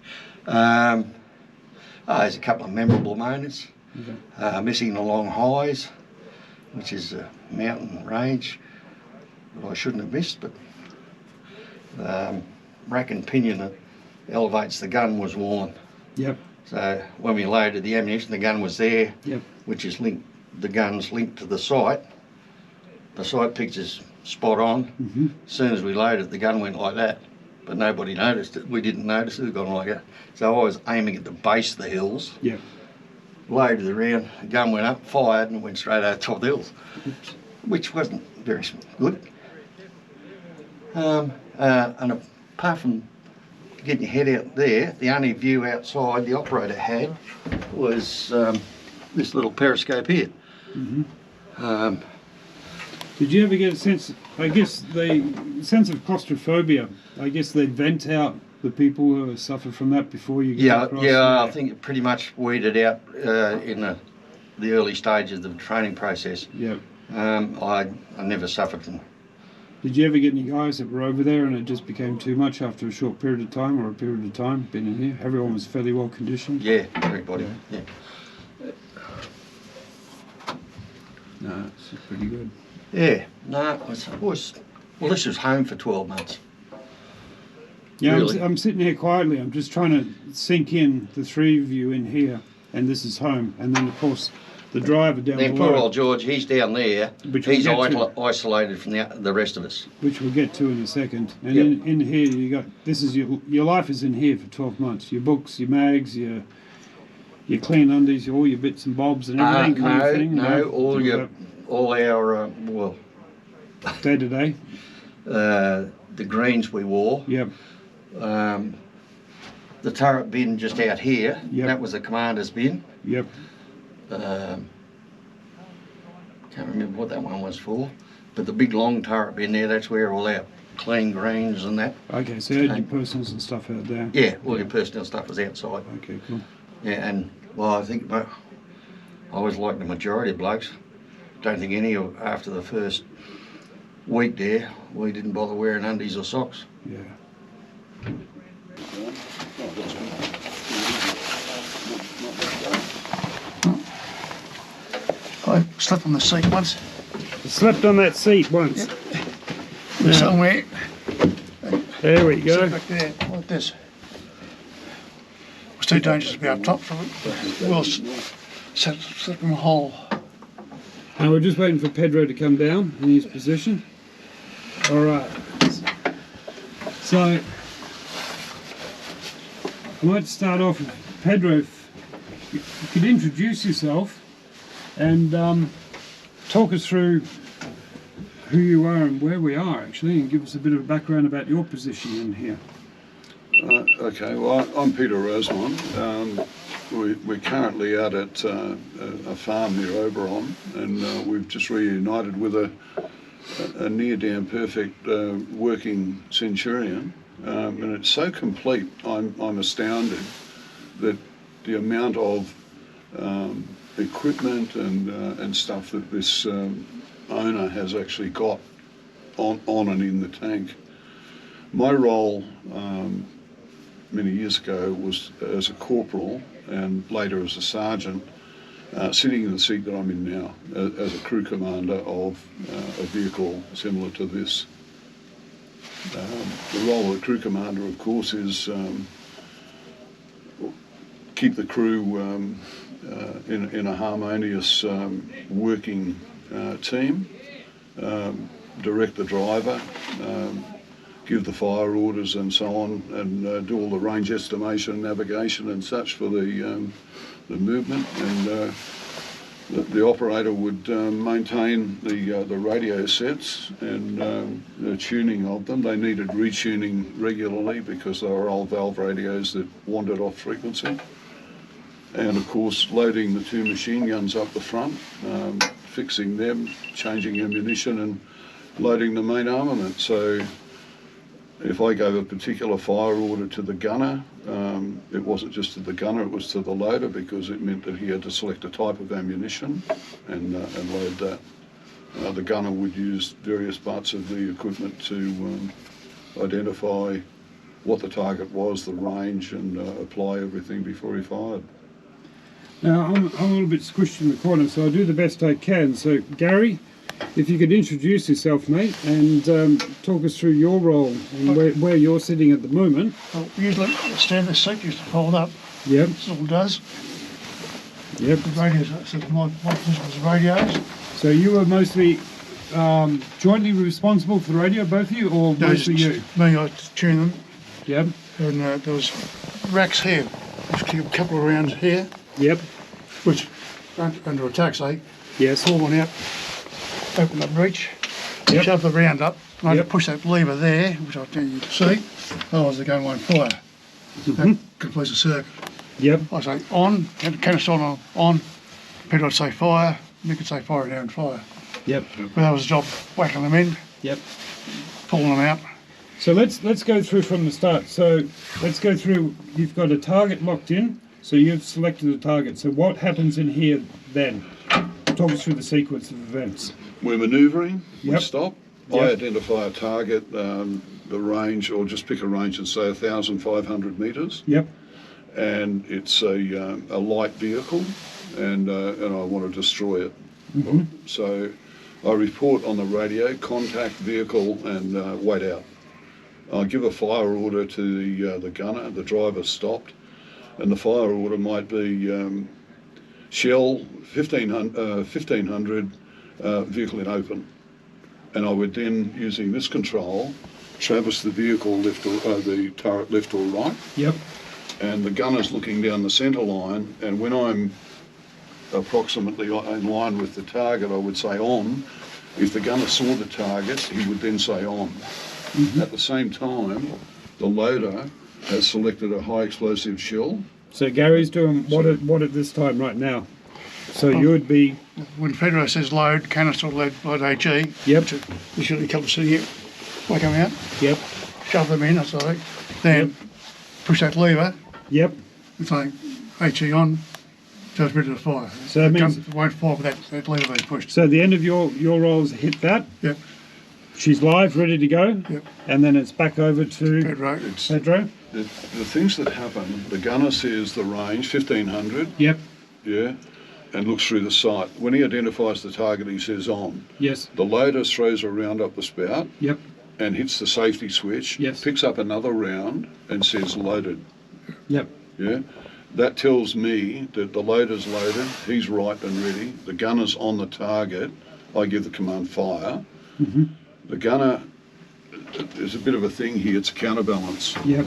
There's a couple of memorable moments. Okay. Missing the Long Highs, which is a mountain range that I shouldn't have missed, but rack and pinion that elevates the gun was worn. Yep. So when we loaded the ammunition, the gun was there, yep. Which is linked. The gun's linked to the sight. The sight picture's spot on. Mm-hmm. As soon as we loaded, the gun went like that, but nobody noticed it. We didn't notice it had gone like that. So I was aiming at the base of the hills. Yep. Loaded the round, the gun went up, fired, and went straight over the top of the hills, which wasn't very good. And apart from getting your head out there, the only view outside the operator had was this little periscope here. Mm-hmm. Did you ever get a sense, I guess, the sense of claustrophobia? I guess they'd vent out the people who suffer from that before you get across? Yeah, I think it pretty much weeded out in the early stages of the training process. Yeah. I never suffered from. Did you ever get any guys that were over there and it just became too much after a short period of time or a period of time being in here? Everyone was fairly well conditioned? Yeah, everybody, yeah. No, it's pretty good. Yeah, no, this was home for 12 months. Yeah, Really? I'm sitting here quietly. I'm just trying to sink in the three of you in here, and this is home. And then, of course, the driver down Then below. poor old George, he's down there. Which He's we'll get to. isolated from the rest of us. Which we'll get to in a second. And Yep. in here, you got this is your life is in here for 12 months. Your books, your mags, your clean undies, all your bits and bobs and everything kind of thing. No, all our day to day. The greens we wore. Yep. The turret bin just out here. Yep. That was the commander's bin. Yep. Can't remember what that one was for, but the big long turret bin there, that's where all our clean greens and that. Okay, so you had your personals and stuff out there. Yeah, all your personnel stuff was outside. Okay, cool. Yeah, and well, I think I was like the majority of blokes. Don't think any of after the first week there, we didn't bother wearing undies or socks. Yeah. I slept on the seat once. You slept on that seat once? Yeah. Somewhere. There we go. Sit back there, like this. It was too dangerous to be up top, so we'll slept in a hole. And we're just waiting for Pedro to come down in his position. All right. So, I might start off with Pedro. If you could introduce yourself and talk us through who you are and where we are, actually, and give us a bit of a background about your position in here. Okay, well, I'm Peter Rosemond. We're currently out at a farm near Oberon, and we've just reunited with a near damn perfect working Centurion, and it's so complete. I'm astounded that the amount of equipment and stuff that this owner has actually got on and in the tank. My role many years ago was as a corporal and later as a sergeant, sitting in the seat that I'm in now as a crew commander of a vehicle similar to this. The role of the crew commander, of course, is keep the crew in a harmonious working team, direct the driver, give the fire orders and so on, and do all the range estimation, navigation and such for the movement. And the operator would maintain the radio sets and the tuning of them. They needed retuning regularly because they were old valve radios that wandered off frequency. And of course, loading the two machine guns up the front, fixing them, changing ammunition and loading the main armament. So if I gave a particular fire order to the gunner, it wasn't just to the gunner, it was to the loader, because it meant that he had to select a type of ammunition and load that. The gunner would use various parts of the equipment to identify what the target was, the range, and apply everything before he fired. Now, I'm a little bit squished in the corner, so I'll do the best I can. So, Gary, if you could introduce yourself, mate, and talk us through your role and where you're sitting at the moment. Well, usually stand the seat, used to fold up. Yep. This all does. Yep. The radios, so my position was radios. So you were mostly jointly responsible for the radio, both of you, or No, mostly you? Me, I tune them. Yep. And there was racks here. Just keep a couple of rounds here. Yep. Which, under attack, say. Yes. Pull one out, open the breech, Yep. shove the round up, And I just push that lever there, which I think you can see, otherwise the gun won't fire. That completes the circuit. Yep. I say on, canister on, Peter would say fire, Mick would say fire down and fire. Yep. But that was the job, whacking them in, Yep. pulling them out. So let's go through from the start. So let's go through. You've got a target locked in. So you've selected a target. So what happens in here then? Talk us through the sequence of events. We're manoeuvring. Yep. We stop. Yep. I identify a target, the range, or just pick a range and say 1,500 metres. Yep. And it's a light vehicle, and I want to destroy it. Mm-hmm. So I report on the radio, contact vehicle, and wait out. I give a fire order to the gunner. The driver stopped, and the fire order might be shell 1,500 vehicle in open. And I would then, using this control, traverse the vehicle left or the turret left or right. Yep. And the gunner's looking down the centre line, and when I'm approximately in line with the target, I would say on. If the gunner saw the target, he would then say on. Mm-hmm. At the same time, the loader has selected a high explosive shell. So Gary's doing what at this time right now? So you would be... When Pedro says load, canister load HE. Yep. You should be couple sitting here, whack them out. Yep. Shove them in, that's all right. Then push that lever. Yep. It's like HE on, just ready to fire. So that means... It won't fire with that lever being pushed. So at the end of your roll is hit that. Yep. She's live, ready to go. Yep. And then it's back over to Pedro. The things that happen, the gunner says the range, 1,500. Yep. Yeah. And looks through the sight. When he identifies the target, he says on. Yes. The loader throws a round up the spout. Yep. And hits the safety switch. Yes. Picks up another round and says loaded. Yep. Yeah. That tells me that the loader's loaded, he's right and ready, the gunner's on the target, I give the command fire. Mm-hmm. The gunner, there's a bit of a thing here, it's a counterbalance. Yep.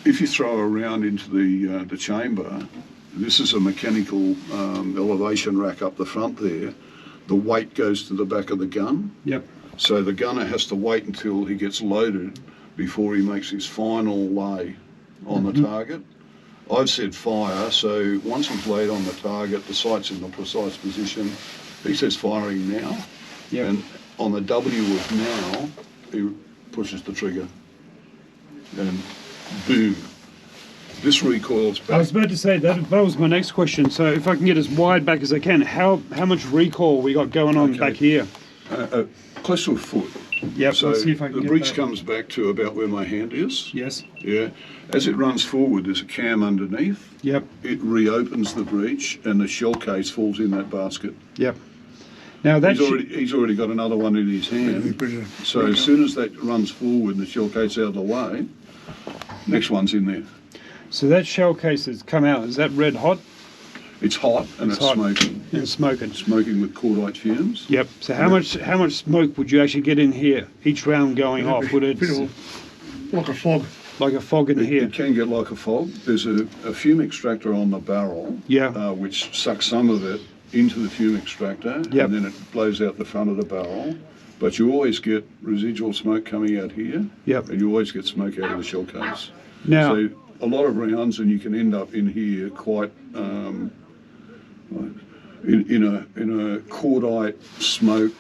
If you throw a round into the chamber, this is a mechanical elevation rack up the front there, the weight goes to the back of the gun. Yep. So the gunner has to wait until he gets loaded before he makes his final lay on the target. I've said fire, so once he's laid on the target, the sight's in the precise position. He says firing now. Yep. And on the W of now, he pushes the trigger. And boom. This recoils back. I was about to say that was my next question. So if I can get as wide back as I can, how much recoil we got going on back here? Close to a foot. Yep, so let's see if I can the get breech that. comes back to about where my hand is. Yes. Yeah. As it runs forward, there's a cam underneath. Yep. It reopens the breech, and the shell case falls in that basket. Yep. Now that he's already got another one in his hand. So as soon as that runs forward and the shell case out of the way, next one's in there. So that shell case that's come out, is that red hot? It's hot and it's hot. smoking. It's smoking. Smoking with cordite fumes. Yep. So how much smoke would you actually get in here each round going off? Would it like a fog? Like a fog in here. It can get like a fog. There's a fume extractor on the barrel. Yeah. Which sucks some of it into the fume extractor. Yep. And then it blows out the front of the barrel. But you always get residual smoke coming out here. Yep. And you always get smoke out of the shell case. Now. So a lot of rounds, and you can end up in here quite in a cordite smoke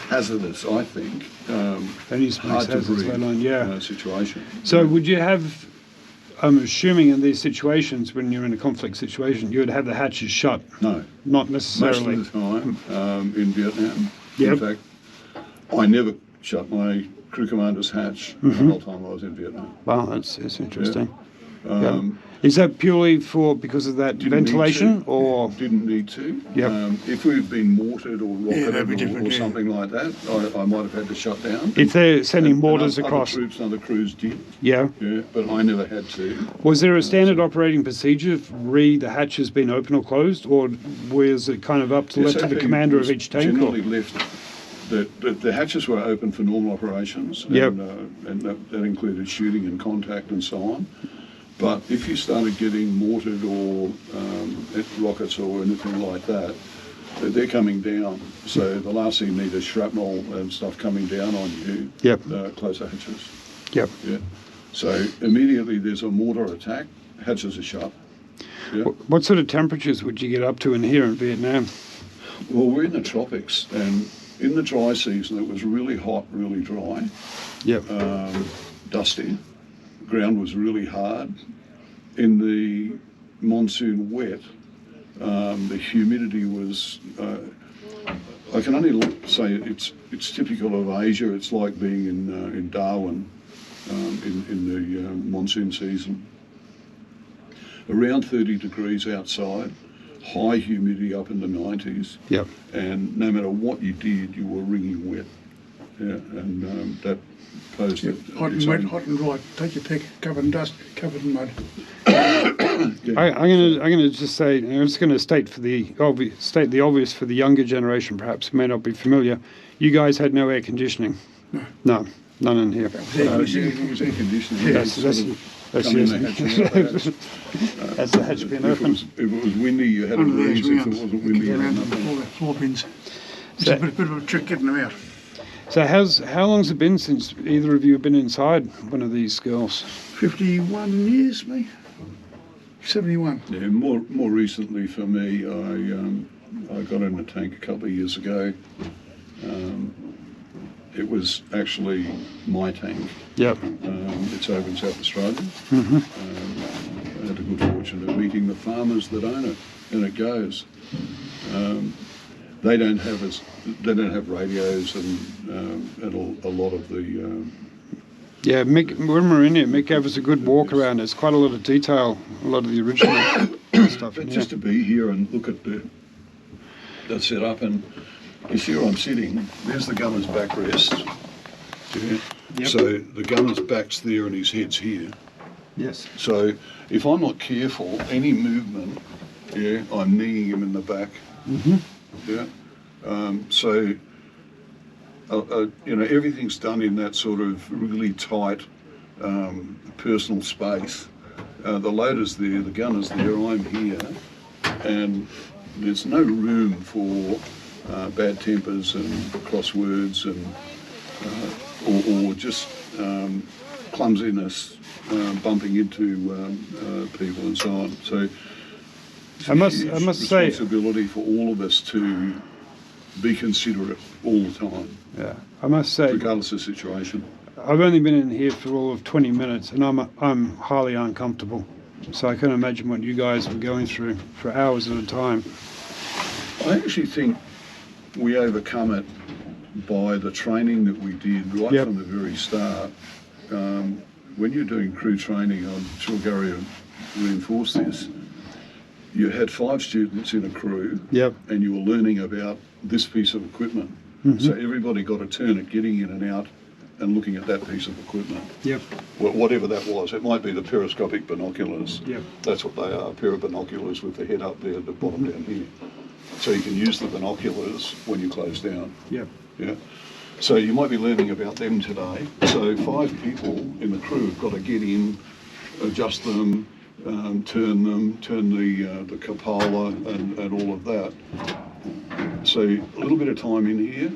hazardous, I think. Hard to breathe situation. So would you have? I'm assuming in these situations, when you're in a conflict situation, you would have the hatches shut. No, not necessarily. Most of the time in Vietnam. Yep. In fact, I never shut my crew commander's hatch the whole time I was in Vietnam. Wow, that's interesting. Yeah. Is that purely because of that ventilation, or didn't need to? Yep. If we've been mortared or rocketed or something like that, I might have had to shut down. If they're sending mortars across, other troops and other crews did. Yeah. Yeah, but I never had to. Was there a standard operating procedure re the hatch has been open or closed, or was it kind of up to left to the commander of each tank? Generally left. The hatches were open for normal operations, and that included shooting and contact and so on. But if you started getting mortared or rockets or anything like that, they're coming down. So the last thing you need is shrapnel and stuff coming down on you. Yep. Closer hatches. Yep. Yeah. So immediately there's a mortar attack. Hatches are shut. Yeah. What sort of temperatures would you get up to in here in Vietnam? Well, we're in the tropics, and in the dry season it was really hot, really dry. Yep. Dusty. Ground was really hard. In the monsoon wet, the humidity was. I can only say it's typical of Asia. It's like being in Darwin in the monsoon season. Around 30 degrees outside, high humidity up in the 90s. Yep. And no matter what you did, you were wringing wet. Yeah, and that posed hot and wet, hot and dry. Take your pick. Covered in dust, covered in mud. I'm gonna just say, I'm just gonna state the obvious for the younger generation, perhaps who may not be familiar. You guys had no air conditioning. No, none in here. It was air conditioning. That's the hatch being open. If it was windy, you had to breeze. If it wasn't windy, you had nothing. All the floor pins. It's a bit of a trick getting them out. So how long's it been since either of you have been inside one of these girls? 51 years, me. 71. Yeah, more recently for me, I got in the tank a couple of years ago. It was actually my tank. Yep. It's over in South Australia. I had the good fortune of meeting the farmers that own it, and it goes. They don't have radios and a lot of the. Yeah, Mick, when we were in here, Mick gave us a good walk around. There's quite a lot of detail, a lot of the original stuff. But just to be here and look at the setup, and you see where I'm sitting. There's the gunner's backrest. Yeah. Yep. So the gunner's back's there and his head's here. Yes. So if I'm not careful, any movement, yeah, I'm kneeing him in the back. Mm-hmm. Yeah. Everything's done in that sort of really tight personal space. The loader's there, the gunner's there, I'm here, and there's no room for bad tempers and crosswords and or just clumsiness, bumping into people and so on. So I must say, responsibility for all of us to be considerate all the time. Yeah, I must say, regardless of situation. I've only been in here for all of 20 minutes, and I'm highly uncomfortable. So I can imagine what you guys were going through for hours at a time. I actually think we overcome it by the training that we did right from the very start. When you're doing crew training, I'm sure Gary will reinforce this. You had 5 students in a crew, and you were learning about this piece of equipment. Mm-hmm. So everybody got a turn at getting in and out and looking at that piece of equipment. Yep. Whatever that was. It might be the periscopic binoculars. Yep. That's what they are, a pair of binoculars with the head up there, the bottom down here. So you can use the binoculars when you close down. Yep. Yeah. So you might be learning about them today. So 5 people in the crew have got to get in, adjust them, turn the cupola and all of that. So a little bit of time in here,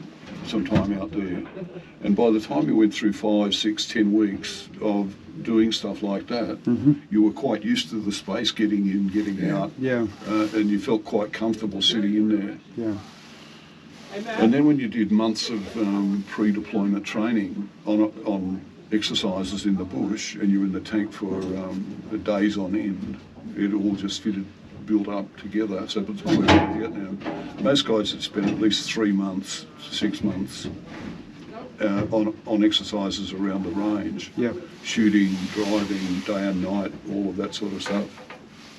some time out there. And by the time you went through 5, 6, 10 weeks of doing stuff like that, you were quite used to the space, getting in, getting out. Yeah. And you felt quite comfortable sitting in there. Yeah. And then when you did months of pre-deployment training on exercises in the bush, and you were in the tank for days on end, it all just built up together. So by the time we were here now, most guys had spent at least 3 months, 6 months on exercises around the range. Yep. Shooting, driving, day and night, all of that sort of stuff.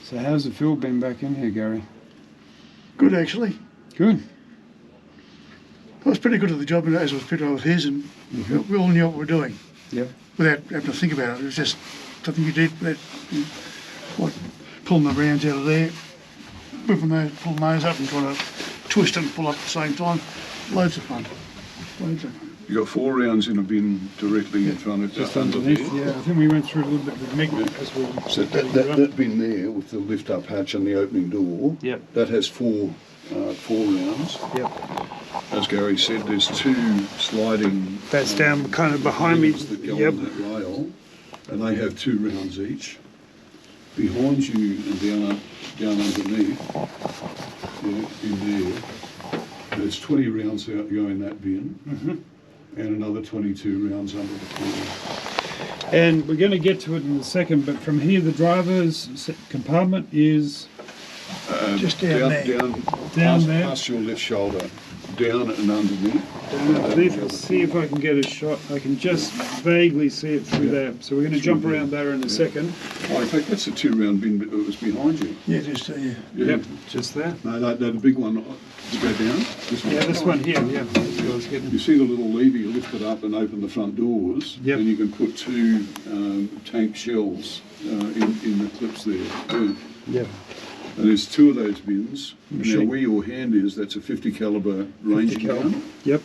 So how's the feel been back in here, Gary? Good, actually. Good. I was pretty good at the job, as was Peter with his, and we all knew what we were doing. Yep. Without having to think about it. It was just something you did, pulling the rounds out of there, pulling those up and trying to twist and pull up at the same time. Loads of fun. Loads of fun. You got 4 rounds in a bin directly in front of just underneath. Yeah, I think we went through a little bit with Mick as we. So that bin there with the lift up hatch and the opening door. Yep. That has 4 4 rounds. Yep. As Gary said, there's 2 sliding. That's down kind of behind me. That go Yep. on that rail, and they have 2 rounds each. Behind you and down underneath, in there, there's 20 rounds out go in that bin, and another 22 rounds under the corner. And we're going to get to it in a second, but from here the driver's compartment is just down there. Down there. Past your left shoulder, down and underneath. Down underneath. Let's see if I can get a shot. I can just vaguely see it through there. So we're going to jump around there in a second. Oh, in fact, that's a 2-round bin that was behind you. Yeah, just there. Yeah. Yep, just there. No, that the big one to go down. This one. Yeah, this one here. Yeah. You see the little lever, you lift it up and open the front doors, and you can put 2 tank shells in the clips there too. Yeah. And there's 2 of those bins. Now where your hand is, that's a 50 caliber ranging gun. Yep.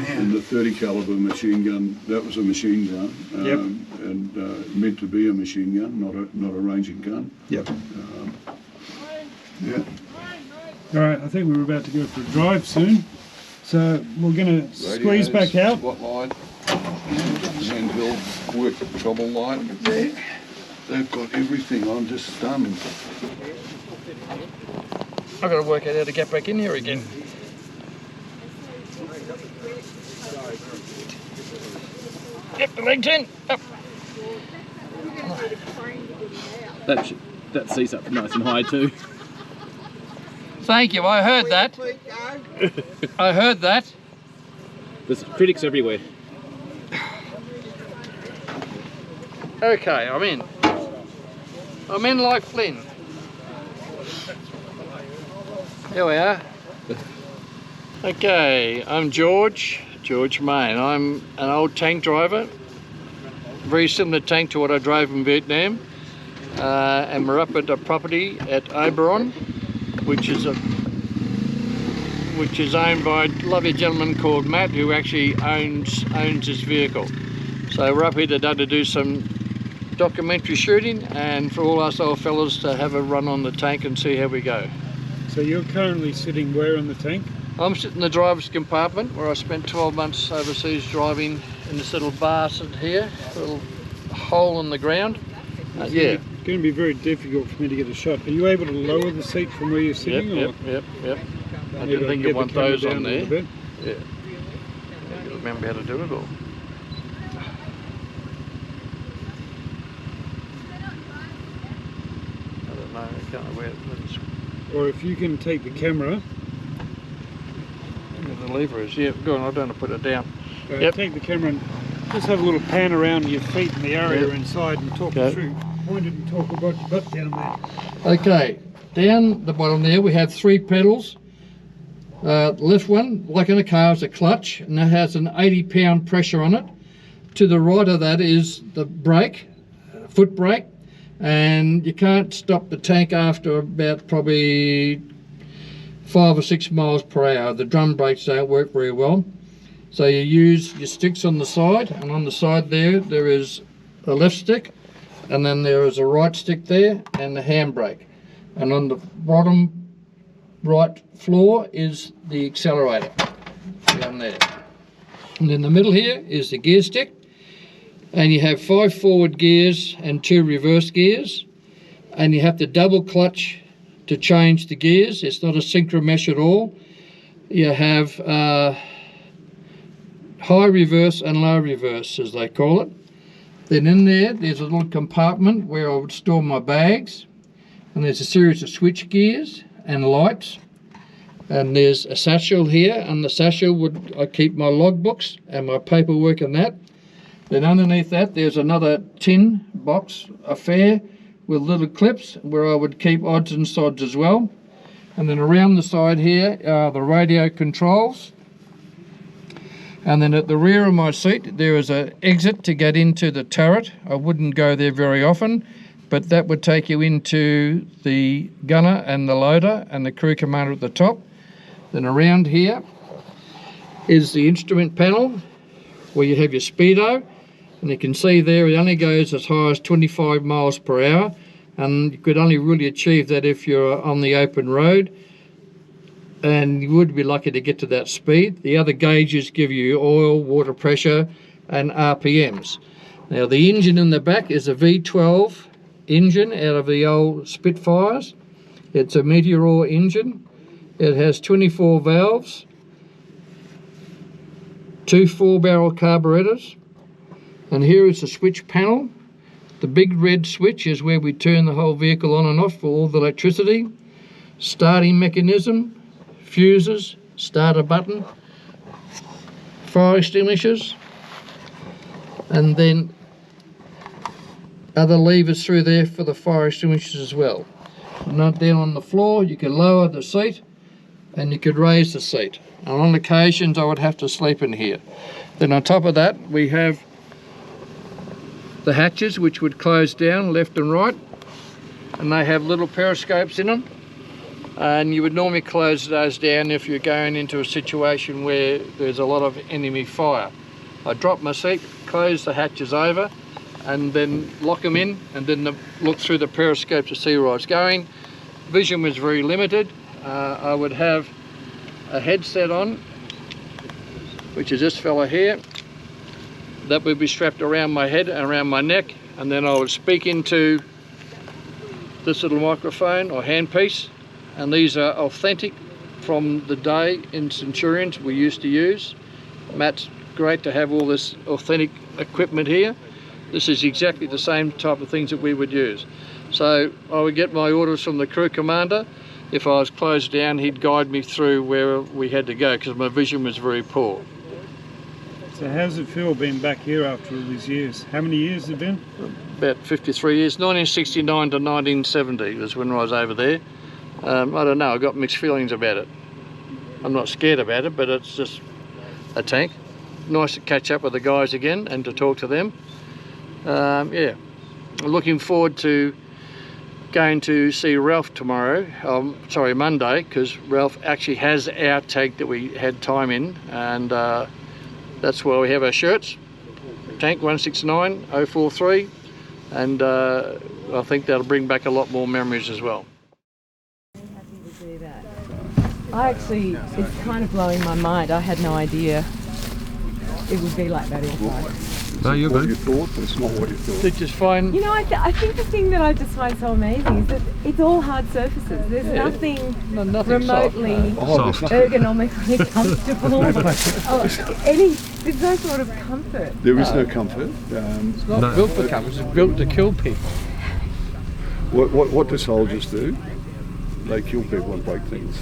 And the 30 caliber machine gun, that was a machine gun, and meant to be a machine gun, not a ranging gun. Yep. Yeah. All right, I think we're about to go for a drive soon, so we're going to squeeze back out. Spotlight, handheld work trouble light. They've got everything. I'm just stunned. I've got to work out how to get back in here again. Yep, the legs in. Up. That seat's up nice and high too. Thank you, I heard that. I heard that. There's critics everywhere. Okay, I'm in. I'm in like Flynn. Here we are. Okay, I'm George Main. I'm an old tank driver, very similar tank to what I drove in Vietnam, and we're up at a property at Oberon, which is owned by a lovely gentleman called Matt, who actually owns this vehicle. So we're up here today to do some documentary shooting, and for all us old fellas to have a run on the tank and see how we go. So you're currently sitting where in the tank? I'm sitting in the driver's compartment where I spent 12 months overseas driving in this little bastard here, a little hole in the ground. Yeah. It's going to be very difficult for me to get a shot. Are you able to lower the seat from where you're sitting? Yep. I didn't think you want those on there. Yeah. You remember how to do it all. I don't know, I can't know where it's... Or if you can take the camera. The lever is, yeah, go on, I don't want to put it down. Take the camera and just have a little pan around your feet in the area inside and talk through. Point it and talk about what you've got down there. Okay, down the bottom there we have 3 pedals. The left one, like in a car, is a clutch, and it has an 80-pound pressure on it. To the right of that is the brake, foot brake, and you can't stop the tank after about probably 5 or 6 miles per hour. The drum brakes don't work very well. So you use your sticks on the side, and on the side there is a left stick, and then there is a right stick there, and the handbrake. And on the bottom right floor is the accelerator down there. And in the middle here is the gear stick, and you have 5 forward gears and 2 reverse gears, and you have to double clutch to change the gears. It's not a synchro mesh at all. You have high reverse and low reverse, as they call it. Then in there's a little compartment where I would store my bags, and there's a series of switch gears and lights, and there's a satchel here, and the satchel I keep my logbooks and my paperwork in that. Then underneath that there's another tin box affair with little clips where I would keep odds and sods as well. And then around the side here are the radio controls. And then at the rear of my seat there is an exit to get into the turret. I wouldn't go there very often, but that would take you into the gunner and the loader and the crew commander at the top. Then around here is the instrument panel where you have your speedo, And you can see there it only goes as high as 25 miles per hour, and you could only really achieve that if you're on the open road, and you would be lucky to get to that speed. The other gauges give you oil, water pressure and RPMs. Now the engine in the back is a V12 engine out of the old Spitfires. It's a Meteor engine. It has 24 valves, 2 4-barrel carburetors, and here is the switch panel. The big red switch is where we turn the whole vehicle on and off for all the electricity. Starting mechanism, fuses, starter button, fire extinguishers, and then other levers through there for the fire extinguishers as well. Not down on the floor, you can lower the seat and you could raise the seat. And on occasions I would have to sleep in here. Then on top of that we have the hatches which would close down left and right, and they have little periscopes in them, and you would normally close those down if you're going into a situation where there's a lot of enemy fire. I drop my seat, close the hatches over, and then lock them in, and then look through the periscope to see where I was going. Vision was very limited. I would have a headset on, which is this fella here. That would be strapped around my head and around my neck, and then I would speak into this little microphone or handpiece, and these are authentic from the day in Centurions we used to use. Matt's great to have all this authentic equipment here. This is exactly the same type of things that we would use. So I would get my orders from the crew commander. If I was closed down, he'd guide me through where we had to go because my vision was very poor. So how's it feel being back here after all these years? How many years has it been? About 53 years. 1969 to 1970 was when I was over there. I don't know, I got mixed feelings about it. I'm not scared about it, but it's just a tank. Nice to catch up with the guys again and to talk to them. Yeah, looking forward to going to see Ralph tomorrow, Monday, because Ralph actually has our tank that we had time in, and that's where we have our shirts, tank 169043, and I think that'll bring back a lot more memories as well. It's kind of blowing my mind. I had no idea it would be like that inside. No, you're good. What you thought, but it's not what you thought. Did you find... You know, I think the thing that I just find so amazing is that it's all hard surfaces. There's nothing remotely ergonomically comfortable. There's no sort of comfort. There is no comfort. It's not built for comfort, it's built to kill people. What do soldiers do? They kill people and break things.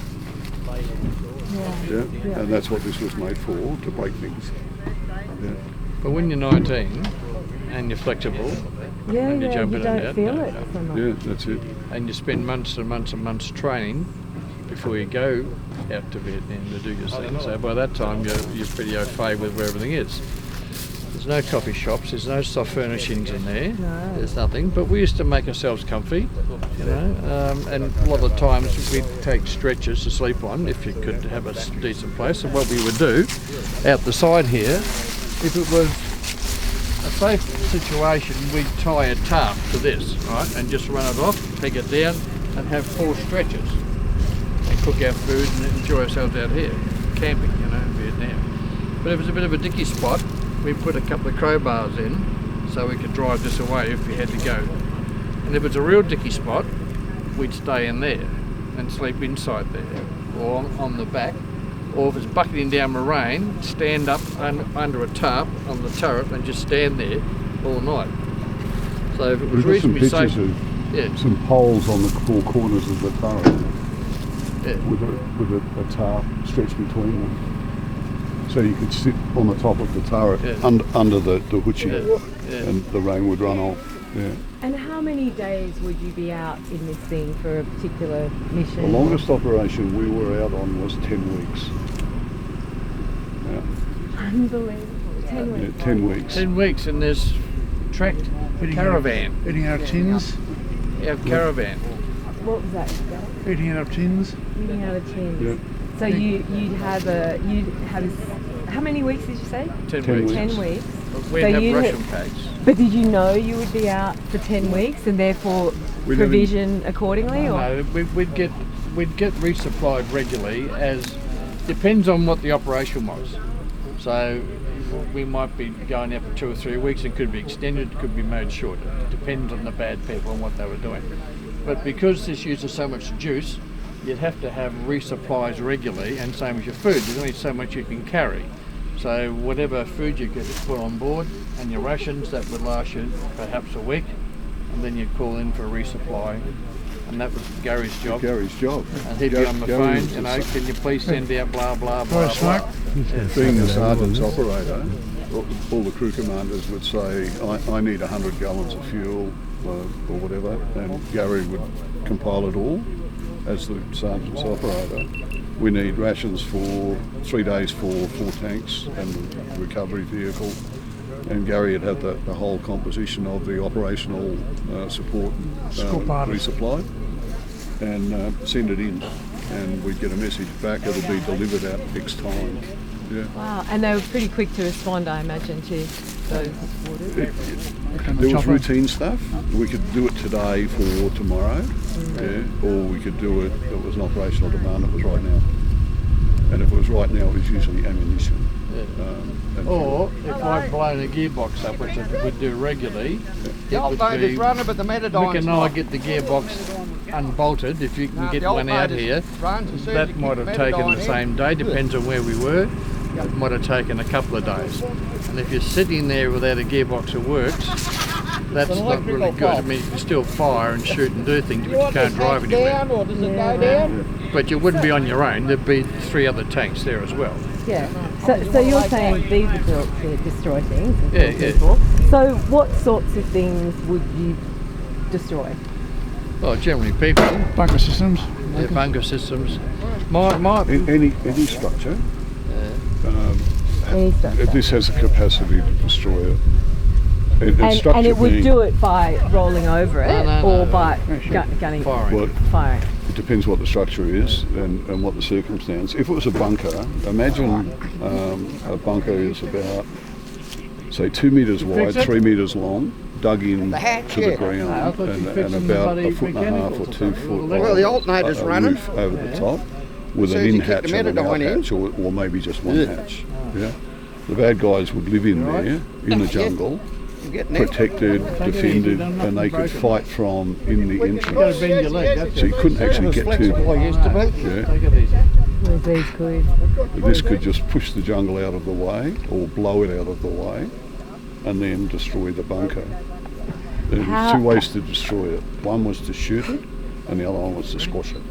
Yeah. And that's what this was made for, to break things. Yeah. But when you're 19 and you're flexible, and you jump in and out, feel it so much. Yeah, that's it. And you spend months and months and months training before you go out to Vietnam to do your thing. So by that time you're pretty au fait with where everything is. There's no coffee shops, there's no soft furnishings in there, there's nothing. But we used to make ourselves comfy, you know, and a lot of times we'd take stretchers to sleep on if you could have a decent place. And what we would do out the side here, if it was a safe situation, we'd tie a tarp to this, right, and just run it off, peg it down, and have 4 stretchers and cook our food and enjoy ourselves out here, camping, you know, in Vietnam. But if it's a bit of a dicky spot, we put a couple of crowbars in so we could drive this away if we had to go. And if it's a real dicky spot, we'd stay in there and sleep inside there or on the back. Or if it's bucketing down the rain, stand up under a tarp on the turret and just stand there all night. So if it was reasonably safe, some poles on the 4 corners of the turret, with a tarp stretched between them. So you could sit on the top of the turret under the hoochie, and the rain would run off. Yeah. And how many days would you be out in this thing for a particular mission? The longest operation we were out on was 10 weeks. Yeah. Unbelievable. 10 weeks. Yeah, 10 weeks. 10 weeks, and there's tracked caravan. Eating out of tins. Our caravan. What was that? Eating out of tins. Eating out of tins. Yeah. So you'd have how many weeks did you say? 10 weeks. 10 weeks. We'd So have you'd ration packs. But did you know you would be out for 10 weeks and therefore We never- provision accordingly? Or? No, we'd get resupplied regularly, as depends on what the operation was. So we might be going out for 2 or 3 weeks. It could be extended, it could be made shorter. It depends on the bad people and what they were doing. But because this uses so much juice, you'd have to have resupplies regularly, and same with your food. There's only so much you can carry. So whatever food you get put on board and your rations, that would last you perhaps a week, and then you'd call in for a resupply. And that was Gary's job. Gary's job. And he'd be on the Gary phone, you know, can you please send out blah, blah, blah, Right, blah. Being the sergeant's operator, all the crew commanders would say, I need 100 gallons of fuel or whatever, and Gary would compile it all as the sergeant's operator. We need rations for 3 days for 4 tanks and the recovery vehicle. And Gary had had the whole composition of the operational support resupply, and send it in, and we'd get a message back, it'll be delivered at X time. Yeah. Wow, and they were pretty quick to respond, I imagine, to those orders. There was routine stuff. We could do it today for tomorrow, or we could do it, it was an operational demand, it was right now. And if it was right now, it was usually ammunition. Or if I'd blown a gearbox up, which I would do regularly, The old boat is running, but the we Metadon's can not. get the gearbox unbolted if you can get the old one out boat is here. runs as soon as That you might keep have the taken Metadon the in. same day, depends on where we were. It might have taken a couple of days. And if you're sitting there without a gearbox that works, that's not really good. I mean, you can still fire and shoot and do things, but you can't drive anywhere. Down, or does it go down? But you wouldn't be on your own, there'd be 3 other tanks there as well. Yeah. So you're saying these are built to destroy things? And Yeah, kill yeah. people. So what sorts of things would you destroy? Well, generally people. Bunker systems. Yeah, bunker systems. Any structure. Any structure. This has the capacity to destroy it. And it would do it by rolling over it, or by gunning, Well, firing. it depends what the structure is and what the circumstance. If it was a bunker, imagine a bunker is about, say, 2 metres wide, 3 metres long, dug in to the ground, and about a foot and a half or 2 foot Well, the alternator's running. roof over the top, with As an soon as you in kick hatch the and an Metadon out in. hatch, or maybe just one hatch. Yeah, the bad guys would live in there in the jungle, protected, defended, and they could fight from in the entrance. So you couldn't actually get to them. Whereas these could. This could just push the jungle out of the way, or blow it out of the way, and then destroy the bunker. There were 2 ways to destroy it. One was to shoot it, and the other one was to squash it.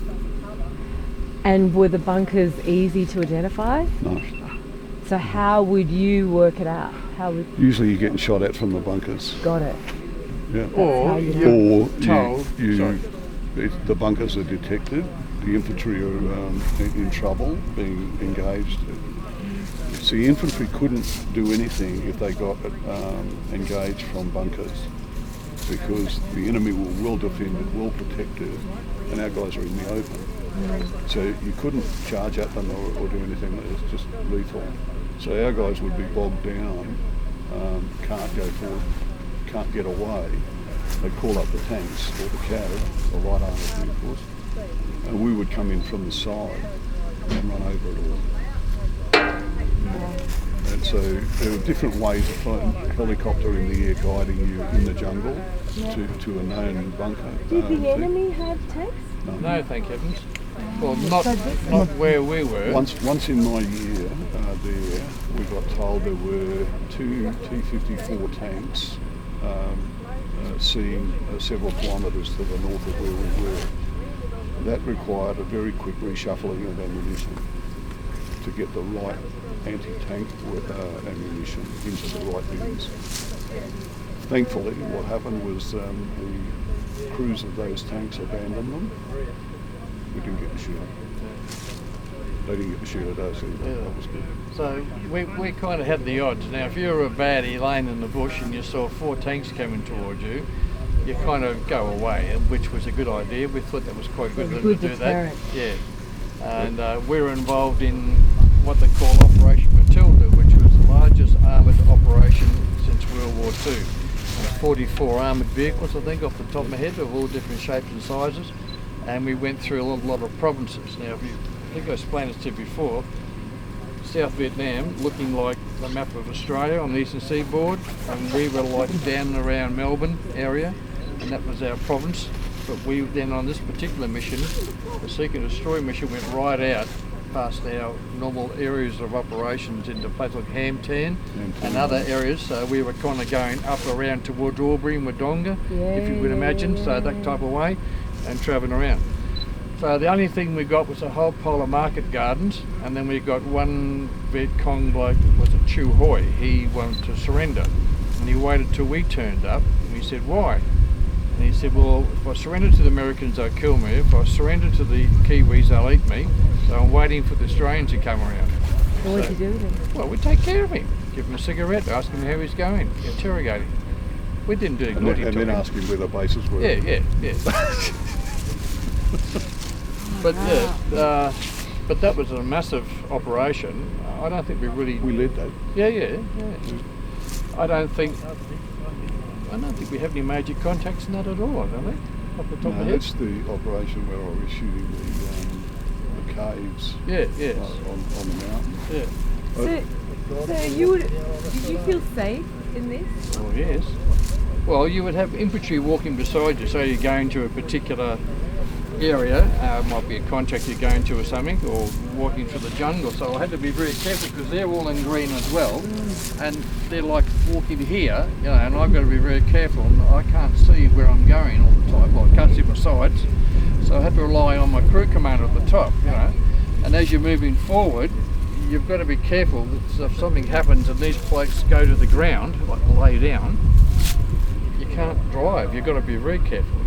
And were the bunkers easy to identify? No. So how would you work it out? How would Usually you're getting shot at from the bunkers. got it? Yeah. Or the bunkers are detected, the infantry are in trouble, being engaged. See, infantry couldn't do anything if they got engaged from bunkers, because the enemy were well defended, well protected, and our guys are in the open. So you couldn't charge at them or do anything. It was just lethal. So our guys would be bogged down, can't go forward, can't get away. They'd call up the tanks or the CAV, the light armoured vehicles, and we would come in from the side and run over it all. And so there were different ways of flying a helicopter in the air guiding you in the jungle to a known bunker. Did the enemy have tanks? No, thank heavens. Well, not where we were. Once in my year there, we got told there were 2 T-54 tanks seen several kilometres to the north of where we were. That required a very quick reshuffling of ammunition to get the right anti-tank ammunition into the right bins. Thankfully, what happened was the crews of those tanks abandoned them. We didn't get to shoot them. They didn't get to shoot at us either. That was good. So we kind of had the odds. Now, if you were a baddie laying in the bush and you saw 4 tanks coming towards you, you kind of go away, which was a good idea. We thought that was quite good of them to do that. Yeah. And we were involved in what they call Operation Matilda, which was the largest armoured operation II. And 44 armoured vehicles, I think, off the top of my head, of all different shapes and sizes. And we went through a lot of provinces. Now, I think I explained this to you before, South Vietnam looking like the map of Australia on the eastern seaboard, and we were like down and around Melbourne area, and that was our province. But we then, on this particular mission, the Seek and Destroy mission, went right out past our normal areas of operations into places like Ham Tan and other areas. So we were kind of going up around towards Albury and Wodonga, if you would imagine, so that type of way, and travelling around. So the only thing we got was a whole pile of market gardens, and then we got one Viet Cong bloke, was a Chu Hoi. He wanted to surrender, and he waited till we turned up, and we said, why? And he said, well, if I surrender to the Americans, they'll kill me. If I surrender to the Kiwis, they'll eat me. So I'm waiting for the Australians to come around. What would you do with him? Well, we'd take care of him. Give him a cigarette, ask him how he's going, interrogate him. We didn't do naughty and then ask him where the bases were. Yeah. But that was a massive operation. I don't think we led that. Yeah. I don't think we have any major contacts in that at all, don't we? Off the top of the head. That's the operation where I was shooting the caves. Yes. On the mountain. Yeah. Did you feel safe in this? Oh yes. Well, you would have infantry walking beside you, so you're going to a particular area, might be a contact you're going to or something, or walking through the jungle, so I had to be very careful because they're all in green as well, and they're like walking here, you know, and I've got to be very careful, and I can't see where I'm going all the time, well, I can't see my sides, so I had to rely on my crew commander at the top, you know, and as you're moving forward, you've got to be careful that if something happens and these blokes go to the ground, like lay down, you can't drive, you've got to be very careful.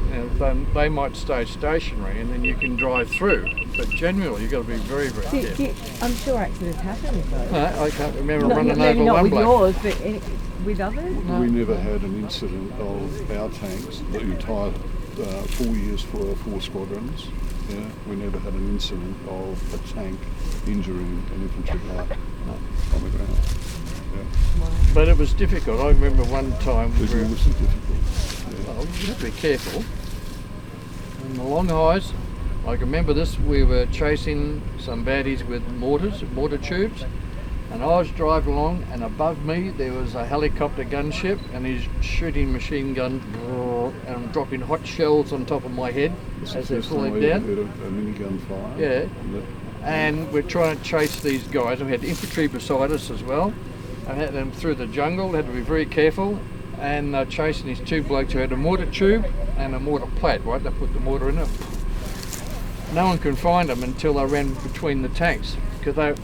They might stay stationary and then you can drive through, but generally you've got to be very, very careful. I'm sure accidents happen though. No, I can't remember running maybe over not one with bloke. yours, but with others? No. We never had an incident of our tanks, the entire 4 years for 4 squadrons. Yeah, we never had an incident of a tank injuring an infantry player on the ground. Yeah. But it was difficult. I remember one time it was difficult. Yeah. Well, you have to be careful. In the long highs, I can remember this, we were chasing some baddies with mortar tubes, and I was driving along, and above me there was a helicopter gunship, and he's shooting machine gun and dropping hot shells on top of my head as they're falling down. A minigun fire. Yeah. And we're trying to chase these guys. We had infantry beside us as well. I had them through the jungle, had to be very careful, and chasing these 2 blokes who had a mortar tube and a mortar plate, right? They put the mortar in it. No one could find them until they ran between the tanks, because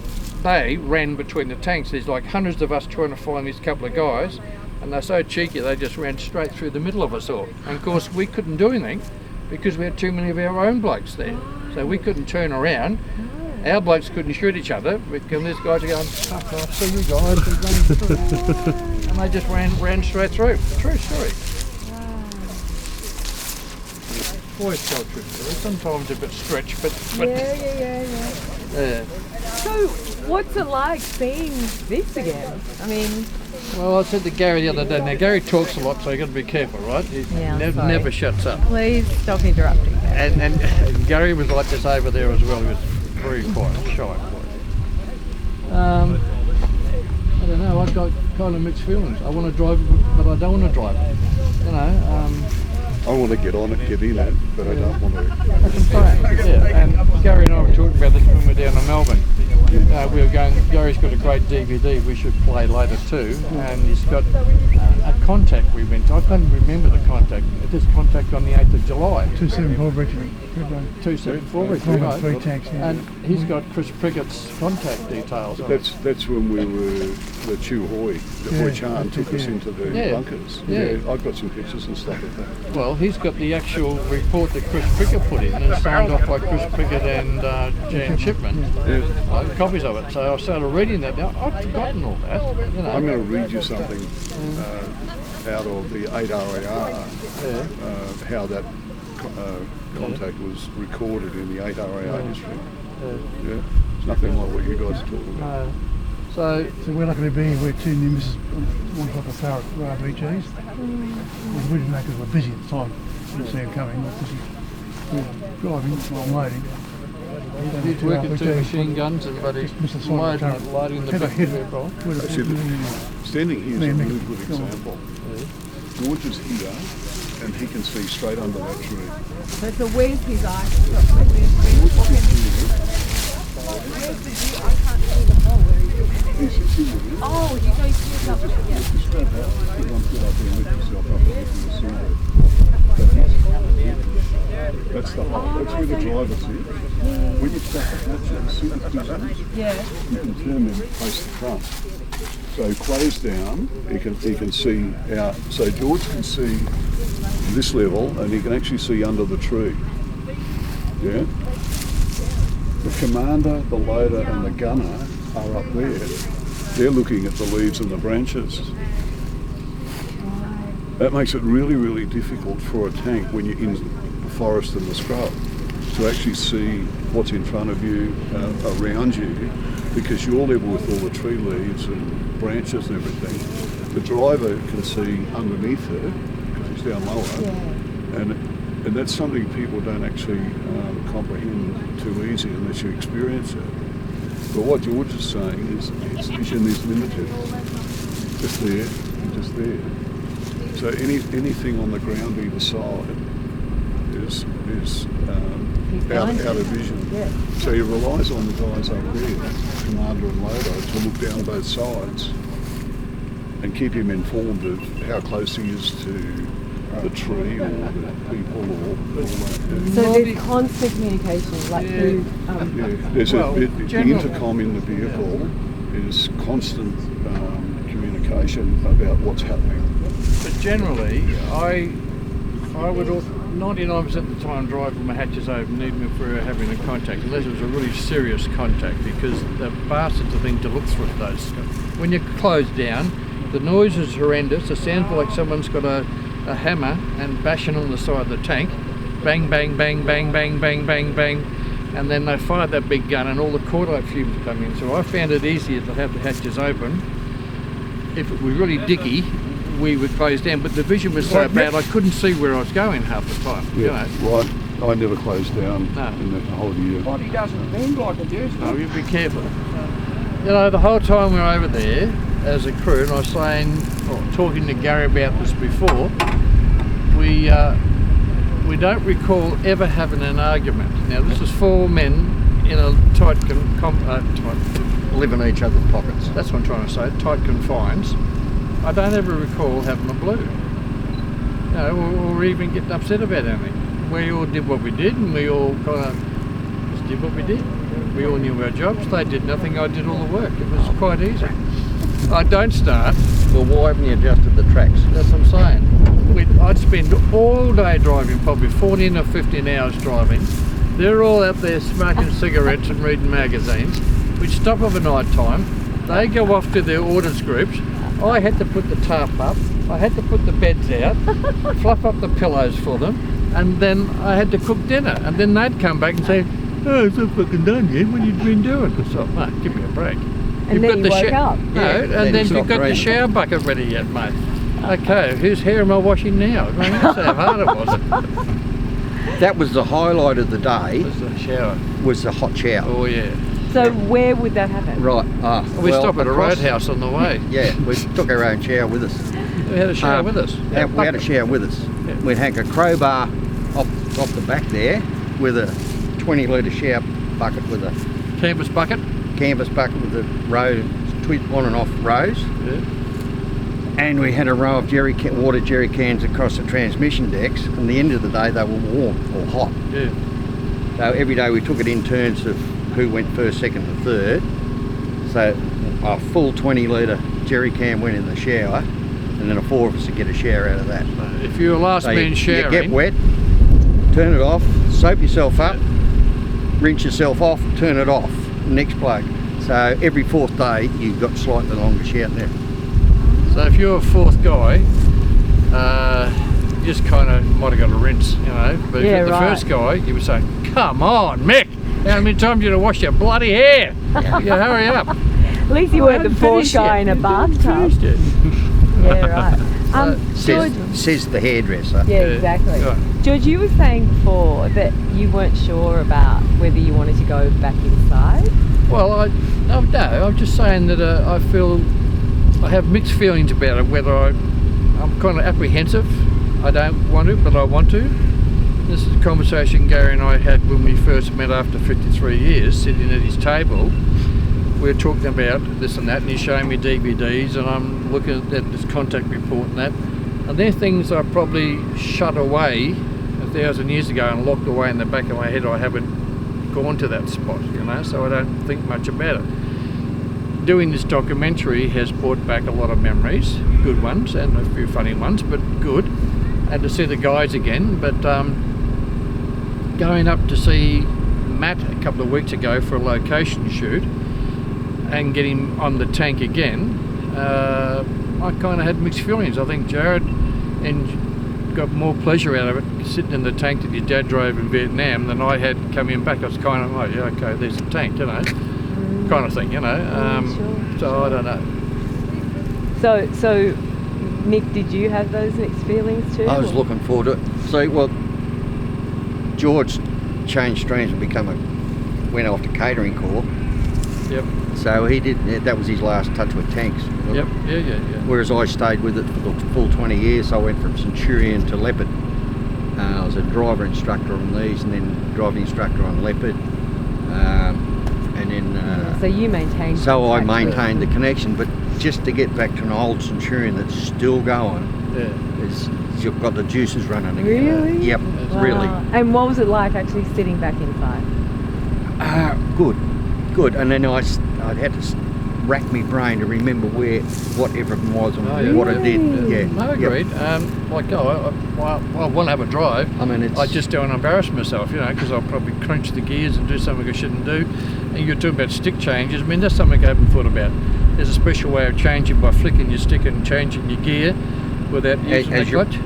they ran between the tanks. There's like hundreds of us trying to find these couple of guys, and they're so cheeky they just ran straight through the middle of us all. And of course we couldn't do anything because we had too many of our own blokes there, so we couldn't turn around. Our blokes couldn't shoot each other because these guys are going, fuck off, see you guys, we're running through. And they just ran straight through. True story. Always tell truth stories. Sometimes a bit stretched, but Yeah. So, what's it like seeing this again? I mean, well, I said to Gary the other day. Now Gary talks a lot, so you got to be careful, right? He never shuts up. Please stop interrupting. And Gary was like this over there as well. He was very quiet, shy. I don't know. I've got kind of mixed feelings. I want to drive it, but I don't want to drive it. You know. I want to get on it, get in it, but I don't want to. That's what I'm saying. Yeah, and Gary and I were talking about this when we were down in Melbourne. We were going, Gary's got a great DVD we should play later too, and he's got a contact we went to. I can't remember the contact. This contact on the 8th of July. 274 Richmond. 274 Richmond, right. 3 tanks, yeah. And he's got Chris Prickett's contact details on That's when we were, the Chu Hoi, the Hoi Chan took us into the bunkers. Yeah, I've got some pictures and stuff like that. Well, he's got the actual report that Chris Prickett put in, and it's signed off by Chris Prickett and Jan Shipman. Copies of it. So I started reading that now. I've forgotten all that. You know. I'm going to read you something out of the 8RAR, how that contact was recorded in the 8RAR history. Yeah, it's nothing like what you guys are talking about. No. So we're not going to be anywhere too near Mrs. 1 o'clock a power at RBGs. We didn't know because we're busy at the time. Didn't see him coming. We're busy driving while loading. He's working 2 machine guns and loading the back of their bike. Standing here is a really good example. George is here and he can see straight under that tree. So where's his eye? I can't see the hole where he is. Oh, he's going to see up. Yeah. Put one foot up there and lift yourself up and you can see that. That's the hole. That's where the driver sits. When you start the hatches, as soon as it does, you can turn them face the front. So close down, he can see out. So George can see this level and he can actually see under the tree. Yeah? The commander, the loader and the gunner are up there. They're looking at the leaves and the branches. That makes it really, really difficult for a tank when you're in the forest and the scrub to actually see what's in front of you, around you, because you're level with all the tree leaves and branches and everything. The driver can see underneath her because he's down lower, and that's something people don't actually comprehend too easy unless you experience it. But what George is saying is his vision is limited. Just there, and just there. So anything on the ground either side is out of vision. So he relies on the guys up there, commander and loader, to look down both sides and keep him informed of how close he is to the tree or the people or that. So there's constant communication, like through... the intercom in the vehicle is constant communication about what's happening. But generally, I would 99% of the time drive with my hatches open, even if we were having a contact, unless it was a really serious contact, because the bastards are thing to look through those. When you're closed down, the noise is horrendous. It sounds like someone's got a hammer and bashing on the side of the tank. Bang, bang, bang, bang, bang, bang, bang, bang. And then they fire that big gun and all the cordite fumes come in. So I found it easier to have the hatches open. If it was really dicky, we would close down, but the vision was so bad I couldn't see where I was going half the time. Yeah, you know. Right. I never closed down in the whole year. Body doesn't bend like it used to. No, you be careful. You know, the whole time we were over there as a crew, and I was saying, talking to Gary about this before, we don't recall ever having an argument. Now this is 4 men in a tight, live in each other's pockets. That's what I'm trying to say, tight confines. I don't ever recall having a blue, you know, or even getting upset about anything. We all did what we did, and we all kind of just did what we did. We all knew our jobs. They did nothing, I did all the work. It was quite easy. I don't start. Well, why haven't you adjusted the tracks? That's what I'm saying. I'd spend all day driving, probably 14 or 15 hours driving. They're all out there smoking cigarettes and reading magazines. We'd stop over night time. They go off to their orders groups. I had to put the tarp up, I had to put the beds out, fluff up the pillows for them, and then I had to cook dinner. And then they'd come back and say, "Oh, it's not fucking done yet, what have you been doing?" I thought, mate, give me a break. And then you woke up. No, and then you've got the shower bucket ready yet, mate. Okay, whose hair am I washing now? I mean, that's how hard it was. That was the highlight of the day. Was the shower. Was the hot shower. Oh yeah. So where would that happen? Right. We stopped at a roadhouse on the way. Yeah, we took our own shower with us. We had a shower with us. We had a shower with us. Yeah. We'd hang a crowbar off the back there with a 20-litre shower bucket with a... Canvas bucket? Canvas bucket with a row, on and off rows. Yeah. And we had a row of water jerry cans across the transmission decks. And at the end of the day, they were warm or hot. Yeah. So every day we took it in turns of who went first, second and third. So a full 20-litre jerry can went in the shower, and then 4 of us would get a shower out of that. If you were last man showering... You get wet, turn it off, soap yourself up, rinse yourself off, turn it off, next plug. So every 4th day you've got slightly longer shower there. So if you're a 4th guy, you just kind of might have got a rinse, you know. But if you're the first guy, you would say, "Come on, Mick! How many times you to wash your bloody hair? You hurry up." least you weren't the Porsche guy in a bathtub. Yeah, right. George, says the hairdresser. Yeah, exactly. George, you were saying before that you weren't sure about whether you wanted to go back inside. Well, no, I'm just saying that I feel I have mixed feelings about it. Whether I'm kind of apprehensive. I don't want to, but I want to. This is a conversation Gary and I had when we first met after 53 years, sitting at his table. We were talking about this and that, and he's showing me DVDs, and I'm looking at this contact report and that. And they're things I probably shut away 1,000 years ago and locked away in the back of my head. I haven't gone to that spot, you know, so I don't think much about it. Doing this documentary has brought back a lot of memories, good ones and a few funny ones, but good. And to see the guys again, but going up to see Matt a couple of weeks ago for a location shoot and getting on the tank again, I kind of had mixed feelings. I think Jared got more pleasure out of it sitting in the tank that his dad drove in Vietnam than I had coming back. I was kind of like, yeah, okay, there's a tank, you know, kind of thing, you know. So I don't know. So Mick, did you have those mixed feelings too? I was looking forward to it. So, well, George changed streams and went off to catering corps. Yep. So he did. That was his last touch with tanks. Yep. Yeah. Whereas I stayed with it for the full 20 years. So I went from Centurion to Leopard. I was a driver instructor on these, and then driving instructor on Leopard, and then. So you maintained. So I maintained the connection, but just to get back to an old Centurion that's still going. Yeah. You've got the juices running again. Really? Yep. Wow. Really. And what was it like actually sitting back inside? Good. And then I'd had to rack my brain to remember what everything was and what I did. Yeah. No, agreed. Like, I want to have a drive. I mean, I just don't embarrass myself, you know, because I'll probably crunch the gears and do something I shouldn't do. And you're talking about stick changes. I mean, that's something I haven't thought about. There's a special way of changing by flicking your stick and changing your gear without using the clutch.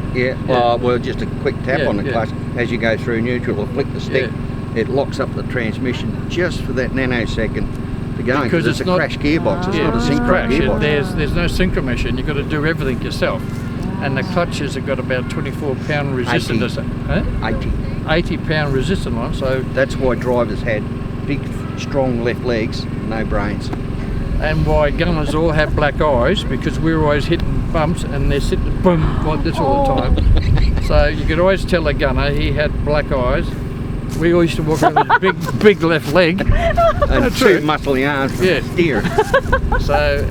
Well, just a quick tap on the clutch as you go through neutral or flick the stick. It locks up the transmission just for that nanosecond to go because it's a crash gearbox. It's not a synchro gearbox. There's no synchro machine. You've got to do everything yourself. And the clutches have got about 24-pound resistance. 80-pound resistance on. So that's why drivers had big, strong left legs, no brains. And why gunners all have black eyes, because we're always hitting bumps and they're sitting boom like this all the time. So you could always tell a gunner he had black eyes. We all used to walk around with big left leg and two muscly arms from steer. So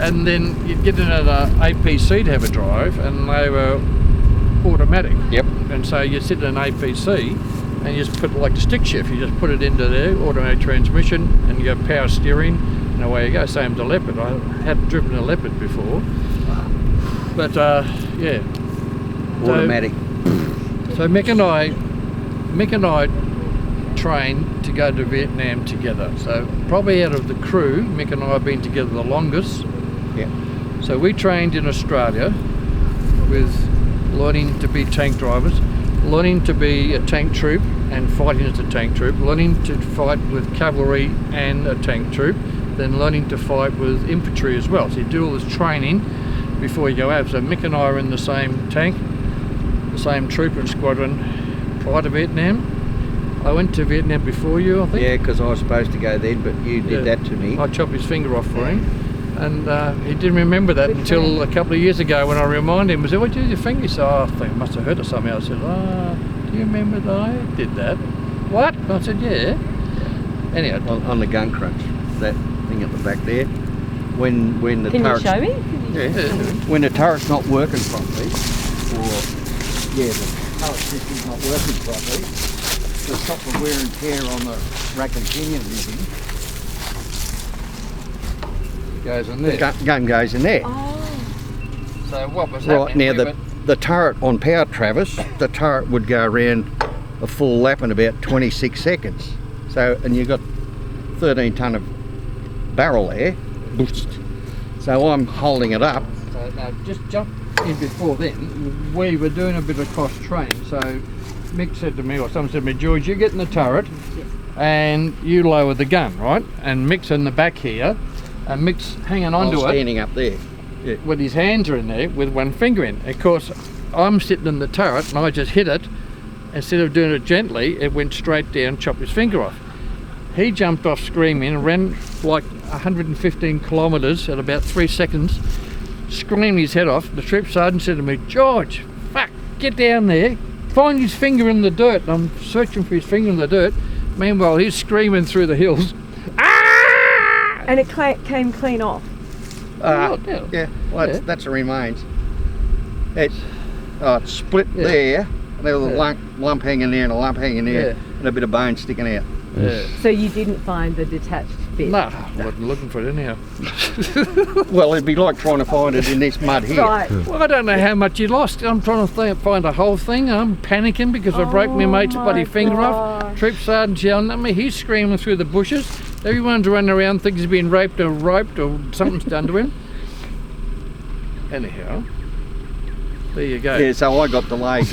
and then you'd get in an APC to have a drive, and they were automatic. Yep. And so you sit in an APC and you just put like the stick shift. You just put it into there, automatic transmission, and you go power steering, and away you go. Same to Leopard. I had driven a Leopard before, but yeah. Automatic. So Mick and I trained to go to Vietnam together. So probably out of the crew, Mick and I have been together the longest. Yeah. So we trained in Australia with learning to be tank drivers, learning to be a tank troop and fighting as a tank troop, learning to fight with cavalry and a tank troop, then learning to fight with infantry as well. So you do all this training before you go out. So Mick and I are in the same tank, the same troop and squadron prior to Vietnam. I went to Vietnam before you, I think. Yeah, because I was supposed to go then, but you did that to me. I chopped his finger off for him, and he didn't remember that until a couple of years ago when I reminded him. I said, "What did you do with your finger?" He said, "Oh, I think I must have hurt it somehow." I said, "Do you remember that I did that?" "What?" I said, "Yeah." Anyhow. On the gun crunch, that thing at the back there, when the turret's... Can you show me? When the turret's not working properly, or the turret system's not working properly, to stop the wear and tear on the rack and pinion rigging. Goes in there. Gun goes in there. Oh. So what was right now, the turret on Power Travis, the turret would go around a full lap in about 26 seconds. So, and you've got 13 tonne of barrel there. So I'm holding it up. So now just jump in before then. We were doing a bit of cross training. So Mick said to me, or someone said to me, "George, you get in the turret and you lower the gun, right? And Mick's in the back here and Mick's hanging onto it. Standing up there. Yeah. With his hands are in there with one finger in. Of course, I'm sitting in the turret and I just hit it. Instead of doing it gently, it went straight down, chopped his finger off. He jumped off screaming and ran like 115 kilometres at about 3 seconds, screamed his head off. The troop sergeant said to me, "George, fuck, get down there, find his finger in the dirt." And I'm searching for his finger in the dirt. Meanwhile, he's screaming through the hills. Ah! And it came clean off. Yeah, well, that's the remains. It's split there, and there was a lump hanging there and a lump hanging there, and a bit of bone sticking out. Yeah. So you didn't find the detached bit? No, I wasn't looking for it anyhow. Well, it'd be like trying to find it in this mud here. Right. Well, I don't know how much you lost. I'm trying to find the whole thing. I'm panicking because I broke my mate's bloody finger off. Troop sergeant's yelling at me. He's screaming through the bushes. Everyone's running around thinking he's been raped or something's done to him. Anyhow, there you go. Yeah, so I got delayed.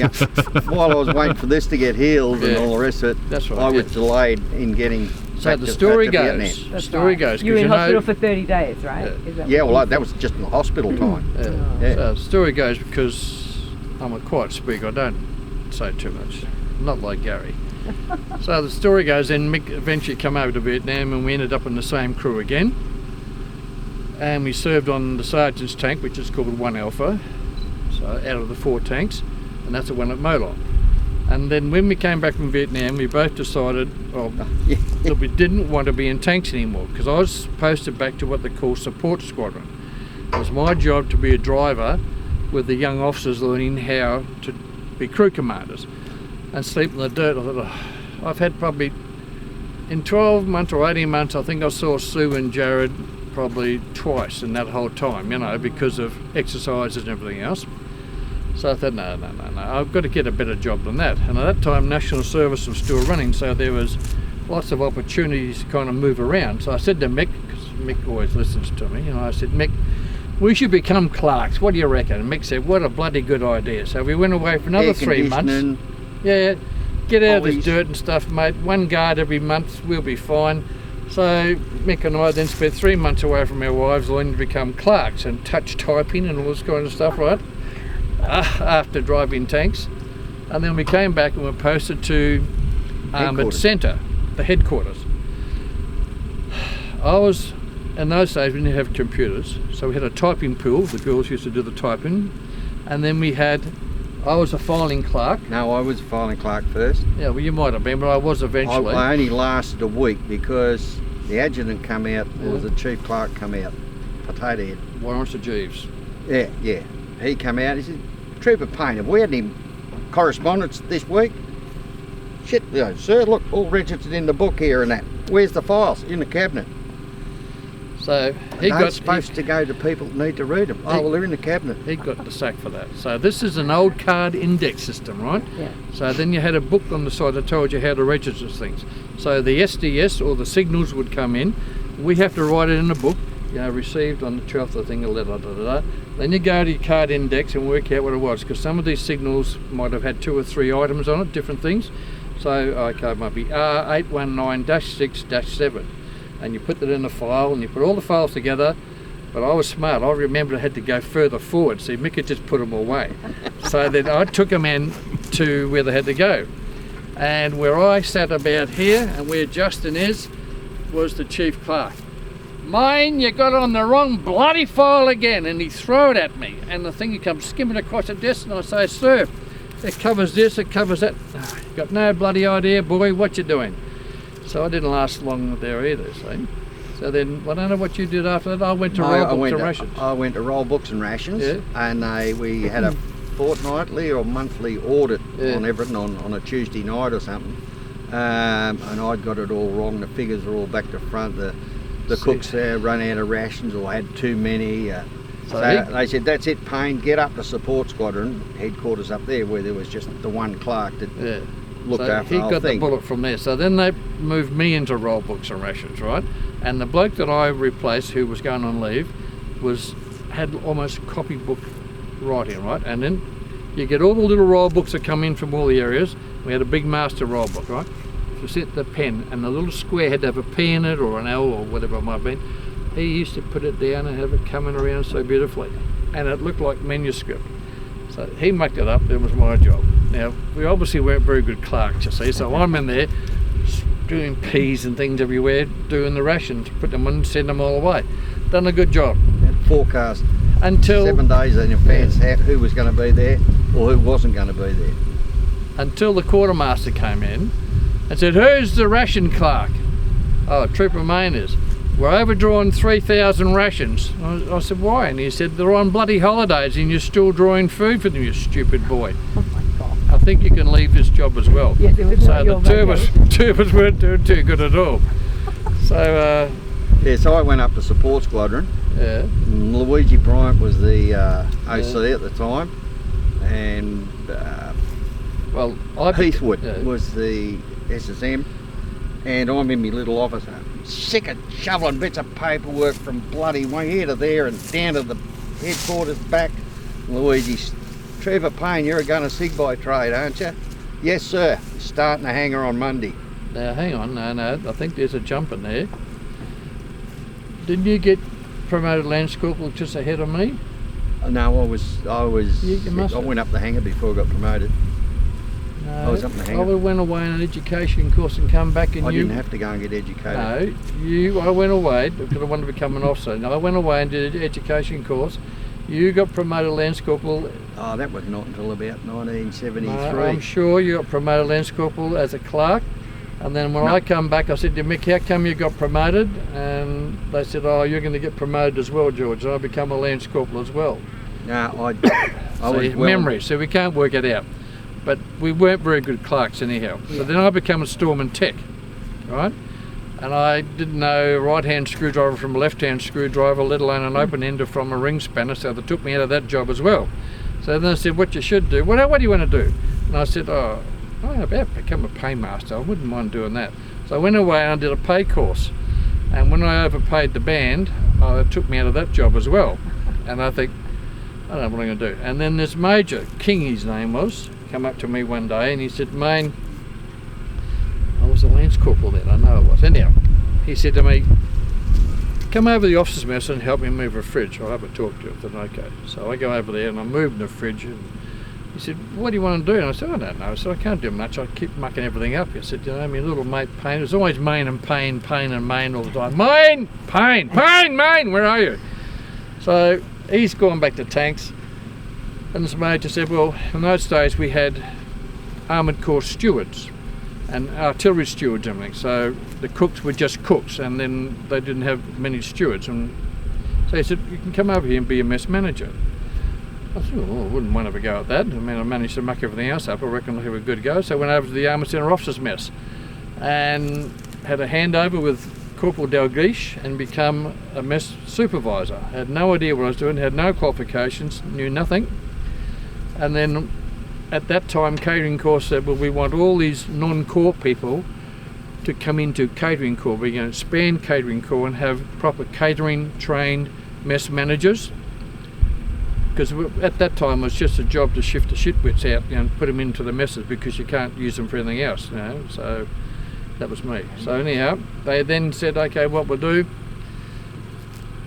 While I was waiting for this to get healed and all the rest of it, that's right, I was delayed in getting So the story goes. The story goes. You were in hospital for 30 days, right? Yeah, well, that was just in the hospital time. So the story goes because I'm a quiet speaker. I don't say too much. Not like Gary. So the story goes, then Mick eventually came over to Vietnam and we ended up in the same crew again. And we served on the sergeant's tank, which is called 1 Alpha, so out of the 4 tanks, and that's the one at Molong. And then when we came back from Vietnam, we both decided that we didn't want to be in tanks anymore, because I was posted back to what they call support squadron. It was my job to be a driver with the young officers learning how to be crew commanders and sleep in the dirt. I thought, I've had probably, in 12 months or 18 months, I think I saw Sue and Jared probably twice in that whole time, you know, because of exercises and everything else. So I thought, no, I've got to get a better job than that. And at that time, National Service was still running, so there was lots of opportunities to kind of move around. So I said to Mick, because Mick always listens to me, and I said, Mick, we should become clerks. What do you reckon? And Mick said, what a bloody good idea. So we went away for another 3 months. Yeah, get out of this dirt and stuff, mate. 1 guard every month, we'll be fine. So Mick and I then spent 3 months away from our wives learning to become clerks and touch typing and all this kind of stuff, right? After driving tanks. And then we came back and were posted to Armoured Centre, the headquarters. I was, in those days we didn't have computers, so we had a typing pool, the girls used to do the typing, and then I was a filing clerk. No, I was a filing clerk first. Yeah, well you might have been, but I was eventually. I only lasted a week because the adjutant come out, or the chief clerk come out, Potato Head. Warrants Jeeves. Yeah. He come out, he said, Troop A Payne, have we had any correspondence this week? Shit, sir, look, all registered in the book here and that. Where's the files? In the cabinet. So supposed to go to people that need to read them. Well, they're in the cabinet. He got the sack for that. So this is an old card index system, right? Yeah. So then you had a book on the side that told you how to register things. So the SDS or the signals would come in. We have to write it in a book. You know, received on the 12th, I think, a letter, Then you go to your card index and work out what it was, because some of these signals might have had 2 or 3 items on it, different things. So, okay, it might be R819-6-7. And you put that in a file and you put all the files together. But I was smart. I remembered I had to go further forward. See, Mick had just put them away. So then I took them in to where they had to go. And where I sat about here and where Justin is was the chief clerk. Mine, you got on the wrong bloody file again. And he threw it at me. And the thing comes skimming across the desk and I say, sir, it covers this, it covers that. You got no bloody idea, boy, what you doing? So I didn't last long there either, see. So then, I don't know what you did after that. I went to roll books and rations. I went to roll books and rations, and we had a fortnightly or monthly audit on everything on a Tuesday night or something. And I'd got it all wrong. The figures were all back to front. The cooks there run out of rations or had too many. So they said, that's it, Payne, get up to support squadron, headquarters up there, where there was just the one clerk that looked after the whole thing. He got the bullet from there. So then they moved me into roll books and rations, right? And the bloke that I replaced, who was going on leave, had almost copybook writing, right? And then you get all the little roll books that come in from all the areas. We had a big master roll book, right? To set the pen, and the little square had to have a P in it or an L or whatever it might be. he used to put it down and have it coming around so beautifully, and it looked like manuscript. So he mucked it up. It was my job. Now we obviously weren't very good clerks, you see. So I'm in there doing peas and things everywhere, doing the rations, put them on, send them all away. Done a good job. And forecast until 7 days in advance who was going to be there or who wasn't going to be there. Until the quartermaster came in and said, "Who's the ration clerk?" "Oh, Trooper Main is." "We're overdrawing 3,000 rations." I said, "Why?" And he said, "They're on bloody holidays and you're still drawing food for them, you stupid boy." Oh my God. I think you can leave this job as well. Yeah, so the two of us weren't doing too good at all. So yeah, so I went up to support squadron. Yeah. And Luigi Bryant was the OC at the time, and well, Heathwood was the SSM, and I'm in my little office, sick of shoveling bits of paperwork from bloody way here to there and down to the headquarters back. Luigi's, "Trooper Payne, you're a gunner sig by trade, aren't you?" "Yes, sir. Starting a hangar on Monday." Now, hang on. No. I think there's a jump in there. Didn't you get promoted Lance Corporal just ahead of me? No, I was. You must I went up the hangar before I got promoted. No, I was up in the hangar. I went away on an education course and come back and I didn't have to go and get educated. No, I went away because I wanted to become an officer. No, I went away and did an education course. You got promoted Lance Corporal. Oh, that was not until about 1973. No, I'm sure you got promoted Lance Corporal as a clerk. And then when I come back, I said to Mick, "How come you got promoted?" And they said, "Oh, you're going to get promoted as well, George." And I become a Lance Corporal as well. No, I was memory, so we can't work it out. But we weren't very good clerks anyhow. So then I became a storeman tech, right? And I didn't know right-hand screwdriver from a left-hand screwdriver, let alone an open ender from a ring spanner, so they took me out of that job as well. So then they said, "What you should do, what do you want to do?" And I said, "Oh, I about become a paymaster. I wouldn't mind doing that." So I went away and I did a pay course. And when I overpaid the band, it took me out of that job as well. And I think, I don't know what I'm going to do. And then this Major, King his name was, come up to me one day and he said, "Main," I was a Lance Corporal then, I know I was. Anyhow, he said to me, "Come over to the officers' mess and help me move a fridge. I'll have a talk to you." I said, "Okay." So I go over there and I'm moving the fridge. And he said, "What do you want to do?" And I said, "I don't know." I said, "I can't do much. I keep mucking everything up." He said, "You know, my little mate Payne, it was always Main and Payne, Payne and Main all the time. Main, Payne, Payne, Main, where are you?" So he's gone back to tanks. And this Major said, "Well, in those days we had Armoured Corps stewards and artillery stewards and everything. So the cooks were just cooks and then they didn't have many stewards." And so he said, "You can come over here and be a mess manager." I said, "Well, I wouldn't want to have a go at that. I mean, I managed to muck everything else up. I reckon I'll have a good go." So I went over to the Armour Centre Officers Mess and had a handover with Corporal Dalglish and become a mess supervisor. Had no idea what I was doing, had no qualifications, knew nothing. And then at that time, Catering Corps said, "Well, we want all these non-corps people to come into Catering Corps. We're going to expand Catering Corps and have proper catering trained mess managers." Because at that time it was just a job to shift the shitwits out, you know, and put them into the messes because you can't use them for anything else, you know. So that was me. So anyhow, they then said, "Okay, what we'll do,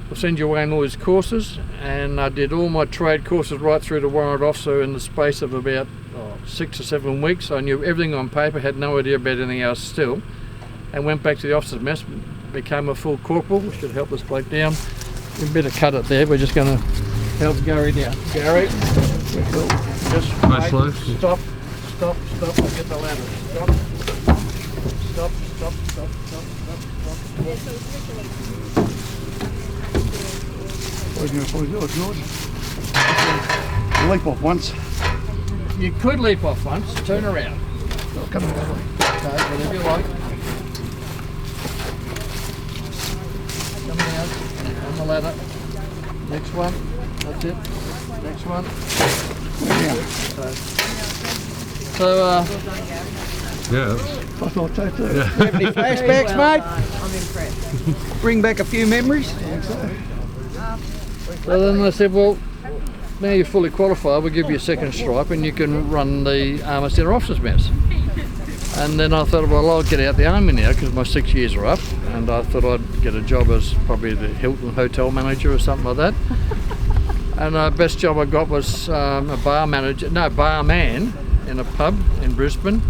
we'll send you away on all these courses." And I did all my trade courses right through to warrant officer in the space of about 6 or 7 weeks. I knew everything on paper, had no idea about anything else still, and went back to the officers' mess, became a full corporal. We should help this bloke down. We better cut it there. We're just going to help Gary down. Gary, just Nice slow. stop, I'll get the ladder. Stop. What are you going to probably do it, George? Leap off once. You could leap off once, turn around. Oh, come on, that way. Okay, whatever you like. Come down, on the ladder. Next one, that's it. Next one. Yeah. So yeah. I thought so too. You have any flashbacks, mate? I'm impressed. Bring back a few memories? So then they said, "Well, now you're fully qualified, we'll give you a second stripe and you can run the Armour Centre Officers Mess." And then I thought, well, I'll get out the army now because my 6 years are up. and I thought I'd get a job as probably the Hilton hotel manager or something like that. And the best job I got was a barman in a pub in Brisbane,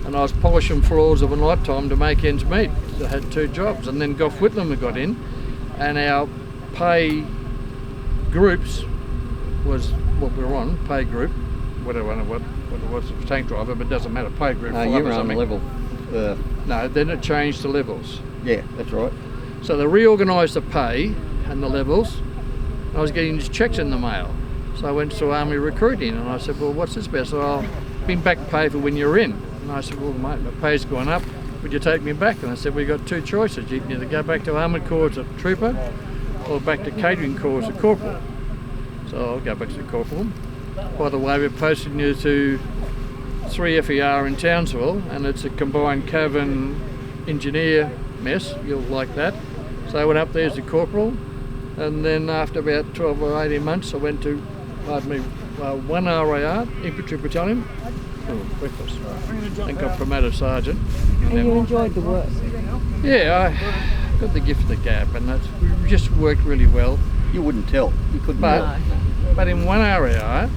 and I was polishing floors of a night time to make ends meet. I had 2 jobs, and then Gough Whitlam got in, and our pay groups was what we were on, pay group, whatever what it was, tank driver, but it doesn't matter, pay group. No, you were on level. No, then it changed to levels. Yeah, that's right. So they reorganised the pay and the levels. I was getting these checks in the mail. So I went to Army recruiting, and I said, well, what's this about? So I've been back pay for when you're in. And I said, well, mate, my pay's gone up. Would you take me back? And I said, we've got 2 choices. You can either go back to Armoured Corps as a trooper or back to Catering Corps as a corporal. So I'll go back to the corporal. By the way, we're posting you to 3 FER in Townsville, and it's a combined cav and engineer mess. You'll like that. So I went up there as a corporal, and then after about 12 or 18 months I went to, 1 RAR, Infantry Battalion, breakfast, and got promoted sergeant. And you enjoyed the work? Yeah, I got the gift of the gab, and we just worked really well. You wouldn't tell. You couldn't tell. But in 1 RAR,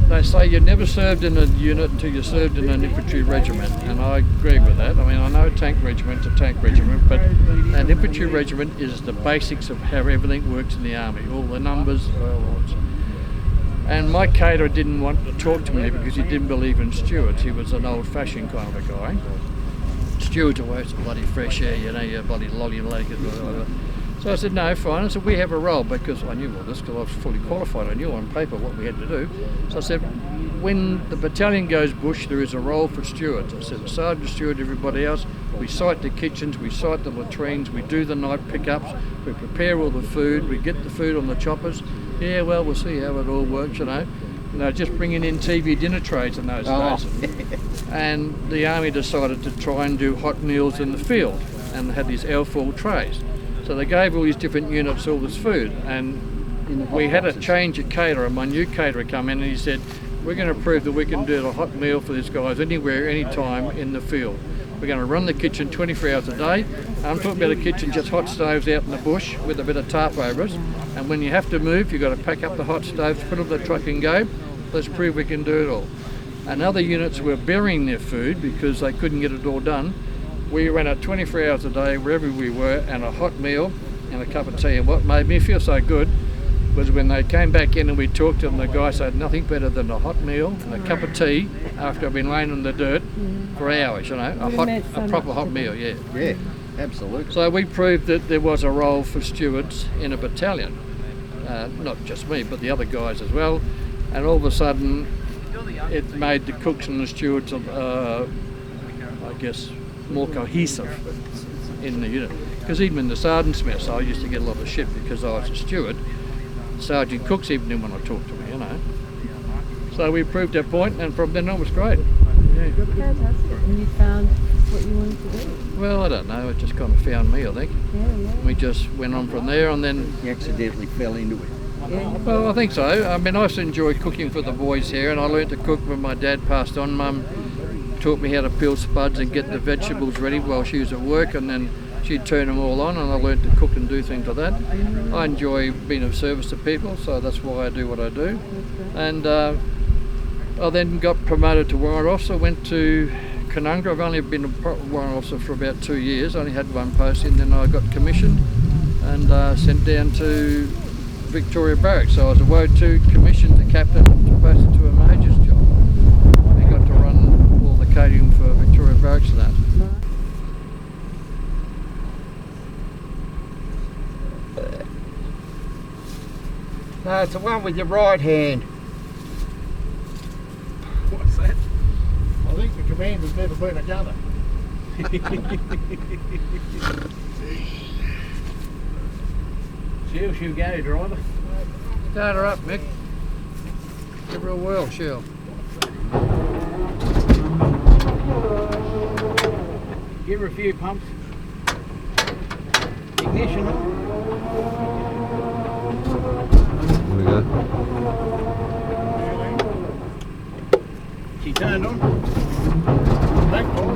they say you never served in a unit until you served in an infantry regiment, and I agree with that. I mean, I know a tank regiment's a tank regiment, but an infantry regiment is the basics of how everything works in the army, all the numbers. And my caterer didn't want to talk to me because he didn't believe in stewards. He was an old-fashioned kind of a guy. Stewards are always bloody fresh air, you know, you're bloody lolly-legged or whatever. So I said, no, fine. I said, we have a role, because I knew all this, because I was fully qualified. I knew on paper what we had to do. So I said, when the battalion goes bush, there is a role for stewards. I said, the sergeant, steward, everybody else, we site the kitchens, we site the latrines, we do the night pickups, we prepare all the food, we get the food on the choppers. Yeah, well, we'll see how it all works, you know. Just bringing in TV dinner trays in those days. And the army decided to try and do hot meals in the field, and they had these L4 trays. So they gave all these different units all this food, and we had a change at caterer, and my new caterer come in and he said, we're going to prove that we can do a hot meal for these guys anywhere, anytime in the field. We're going to run the kitchen 24 hours a day. I'm talking about a kitchen, just hot stoves out in the bush with a bit of tarp over us, and when you have to move, you've got to pack up the hot stoves, put it on the truck and go. Let's prove we can do it all. And other units were burying their food because they couldn't get it all done. We ran it 24 hours a day wherever we were, and a hot meal and a cup of tea. And what made me feel so good was when they came back in and we talked to them, the guy said nothing better than a hot meal and a cup of tea after I've been laying in the dirt for hours, you know, a proper hot meal, yeah. Yeah, absolutely. So we proved that there was a role for stewards in a battalion. Not just me, but the other guys as well. And all of a sudden, it made the cooks and the stewards, I guess, more cohesive in the unit. Because even in the sergeant's mess, I used to get a lot of shit because I was a steward. Sergeant cooks even didn't want to talk to me, you know. So we proved our point, and from then on it was great. Yeah. Fantastic. And you found what you wanted to do? Well, I don't know, it just kind of found me, I think. Yeah. We just went on from there, and then... You accidentally fell into it. Yeah. Well, I think so. I mean, I used to enjoy cooking for the boys here, and I learned to cook when my dad passed on. Mum taught me how to peel spuds and get the vegetables ready while she was at work, and then she'd turn them all on, and I learned to cook and do things like that. I enjoy being of service to people, so that's why I do what I do. And I then got promoted to warrant officer, went to Canungra. I've only been a warrant officer for about 2 years, I only had one posting, then I got commissioned and sent down to Victoria Barracks. So I was a Woad 2 commissioned to captain, posted to a major's job. I got to run all the catering for Victoria Barracks and that. No, it's the one with your right hand. What's that? I think the commander's never been a gunner. She'll go, driver. Start her up, Mick. Give her a whirl, she'll. Give her a few pumps. Ignition on. There we go. She turned on. Back on.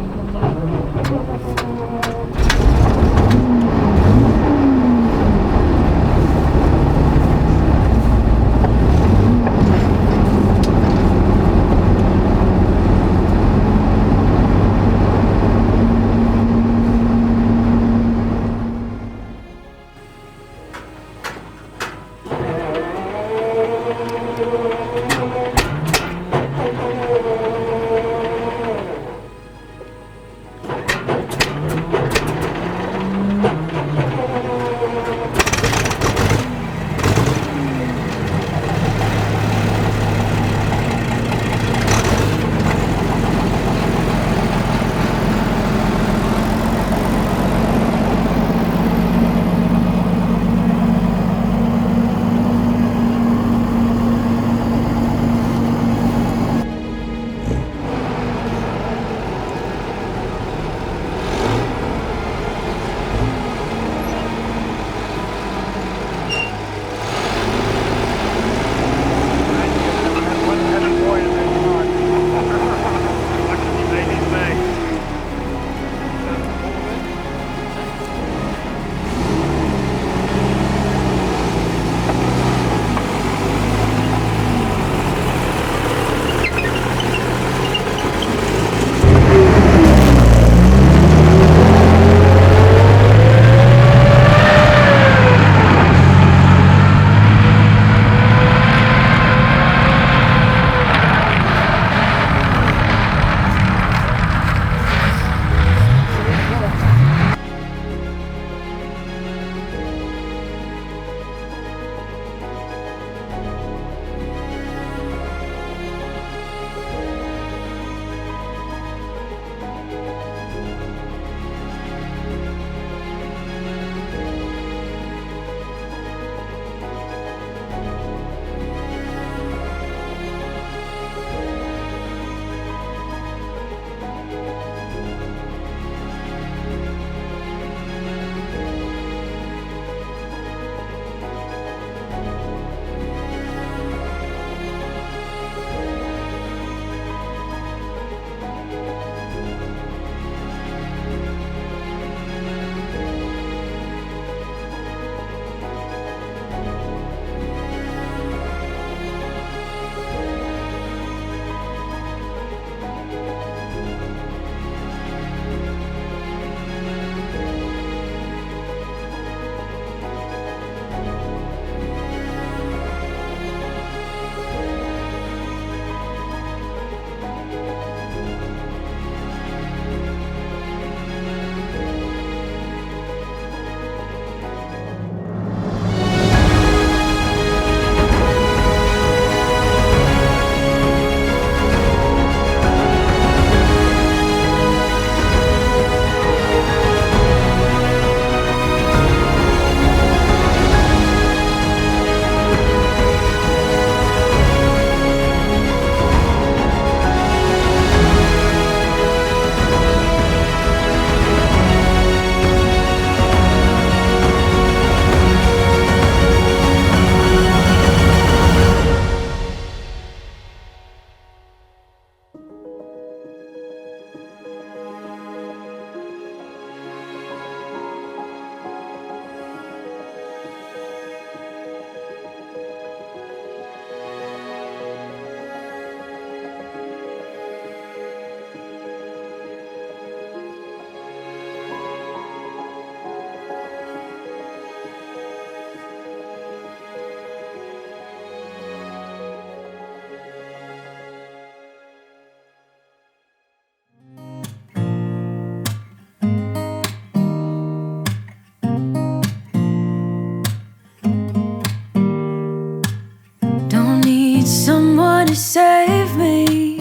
to save me,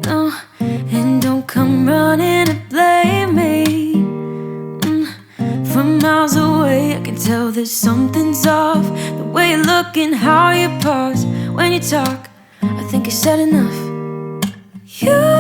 no. And don't come running to blame me. From miles away I can tell that something's off. The way you look and how you pause when you talk, I think you said enough. You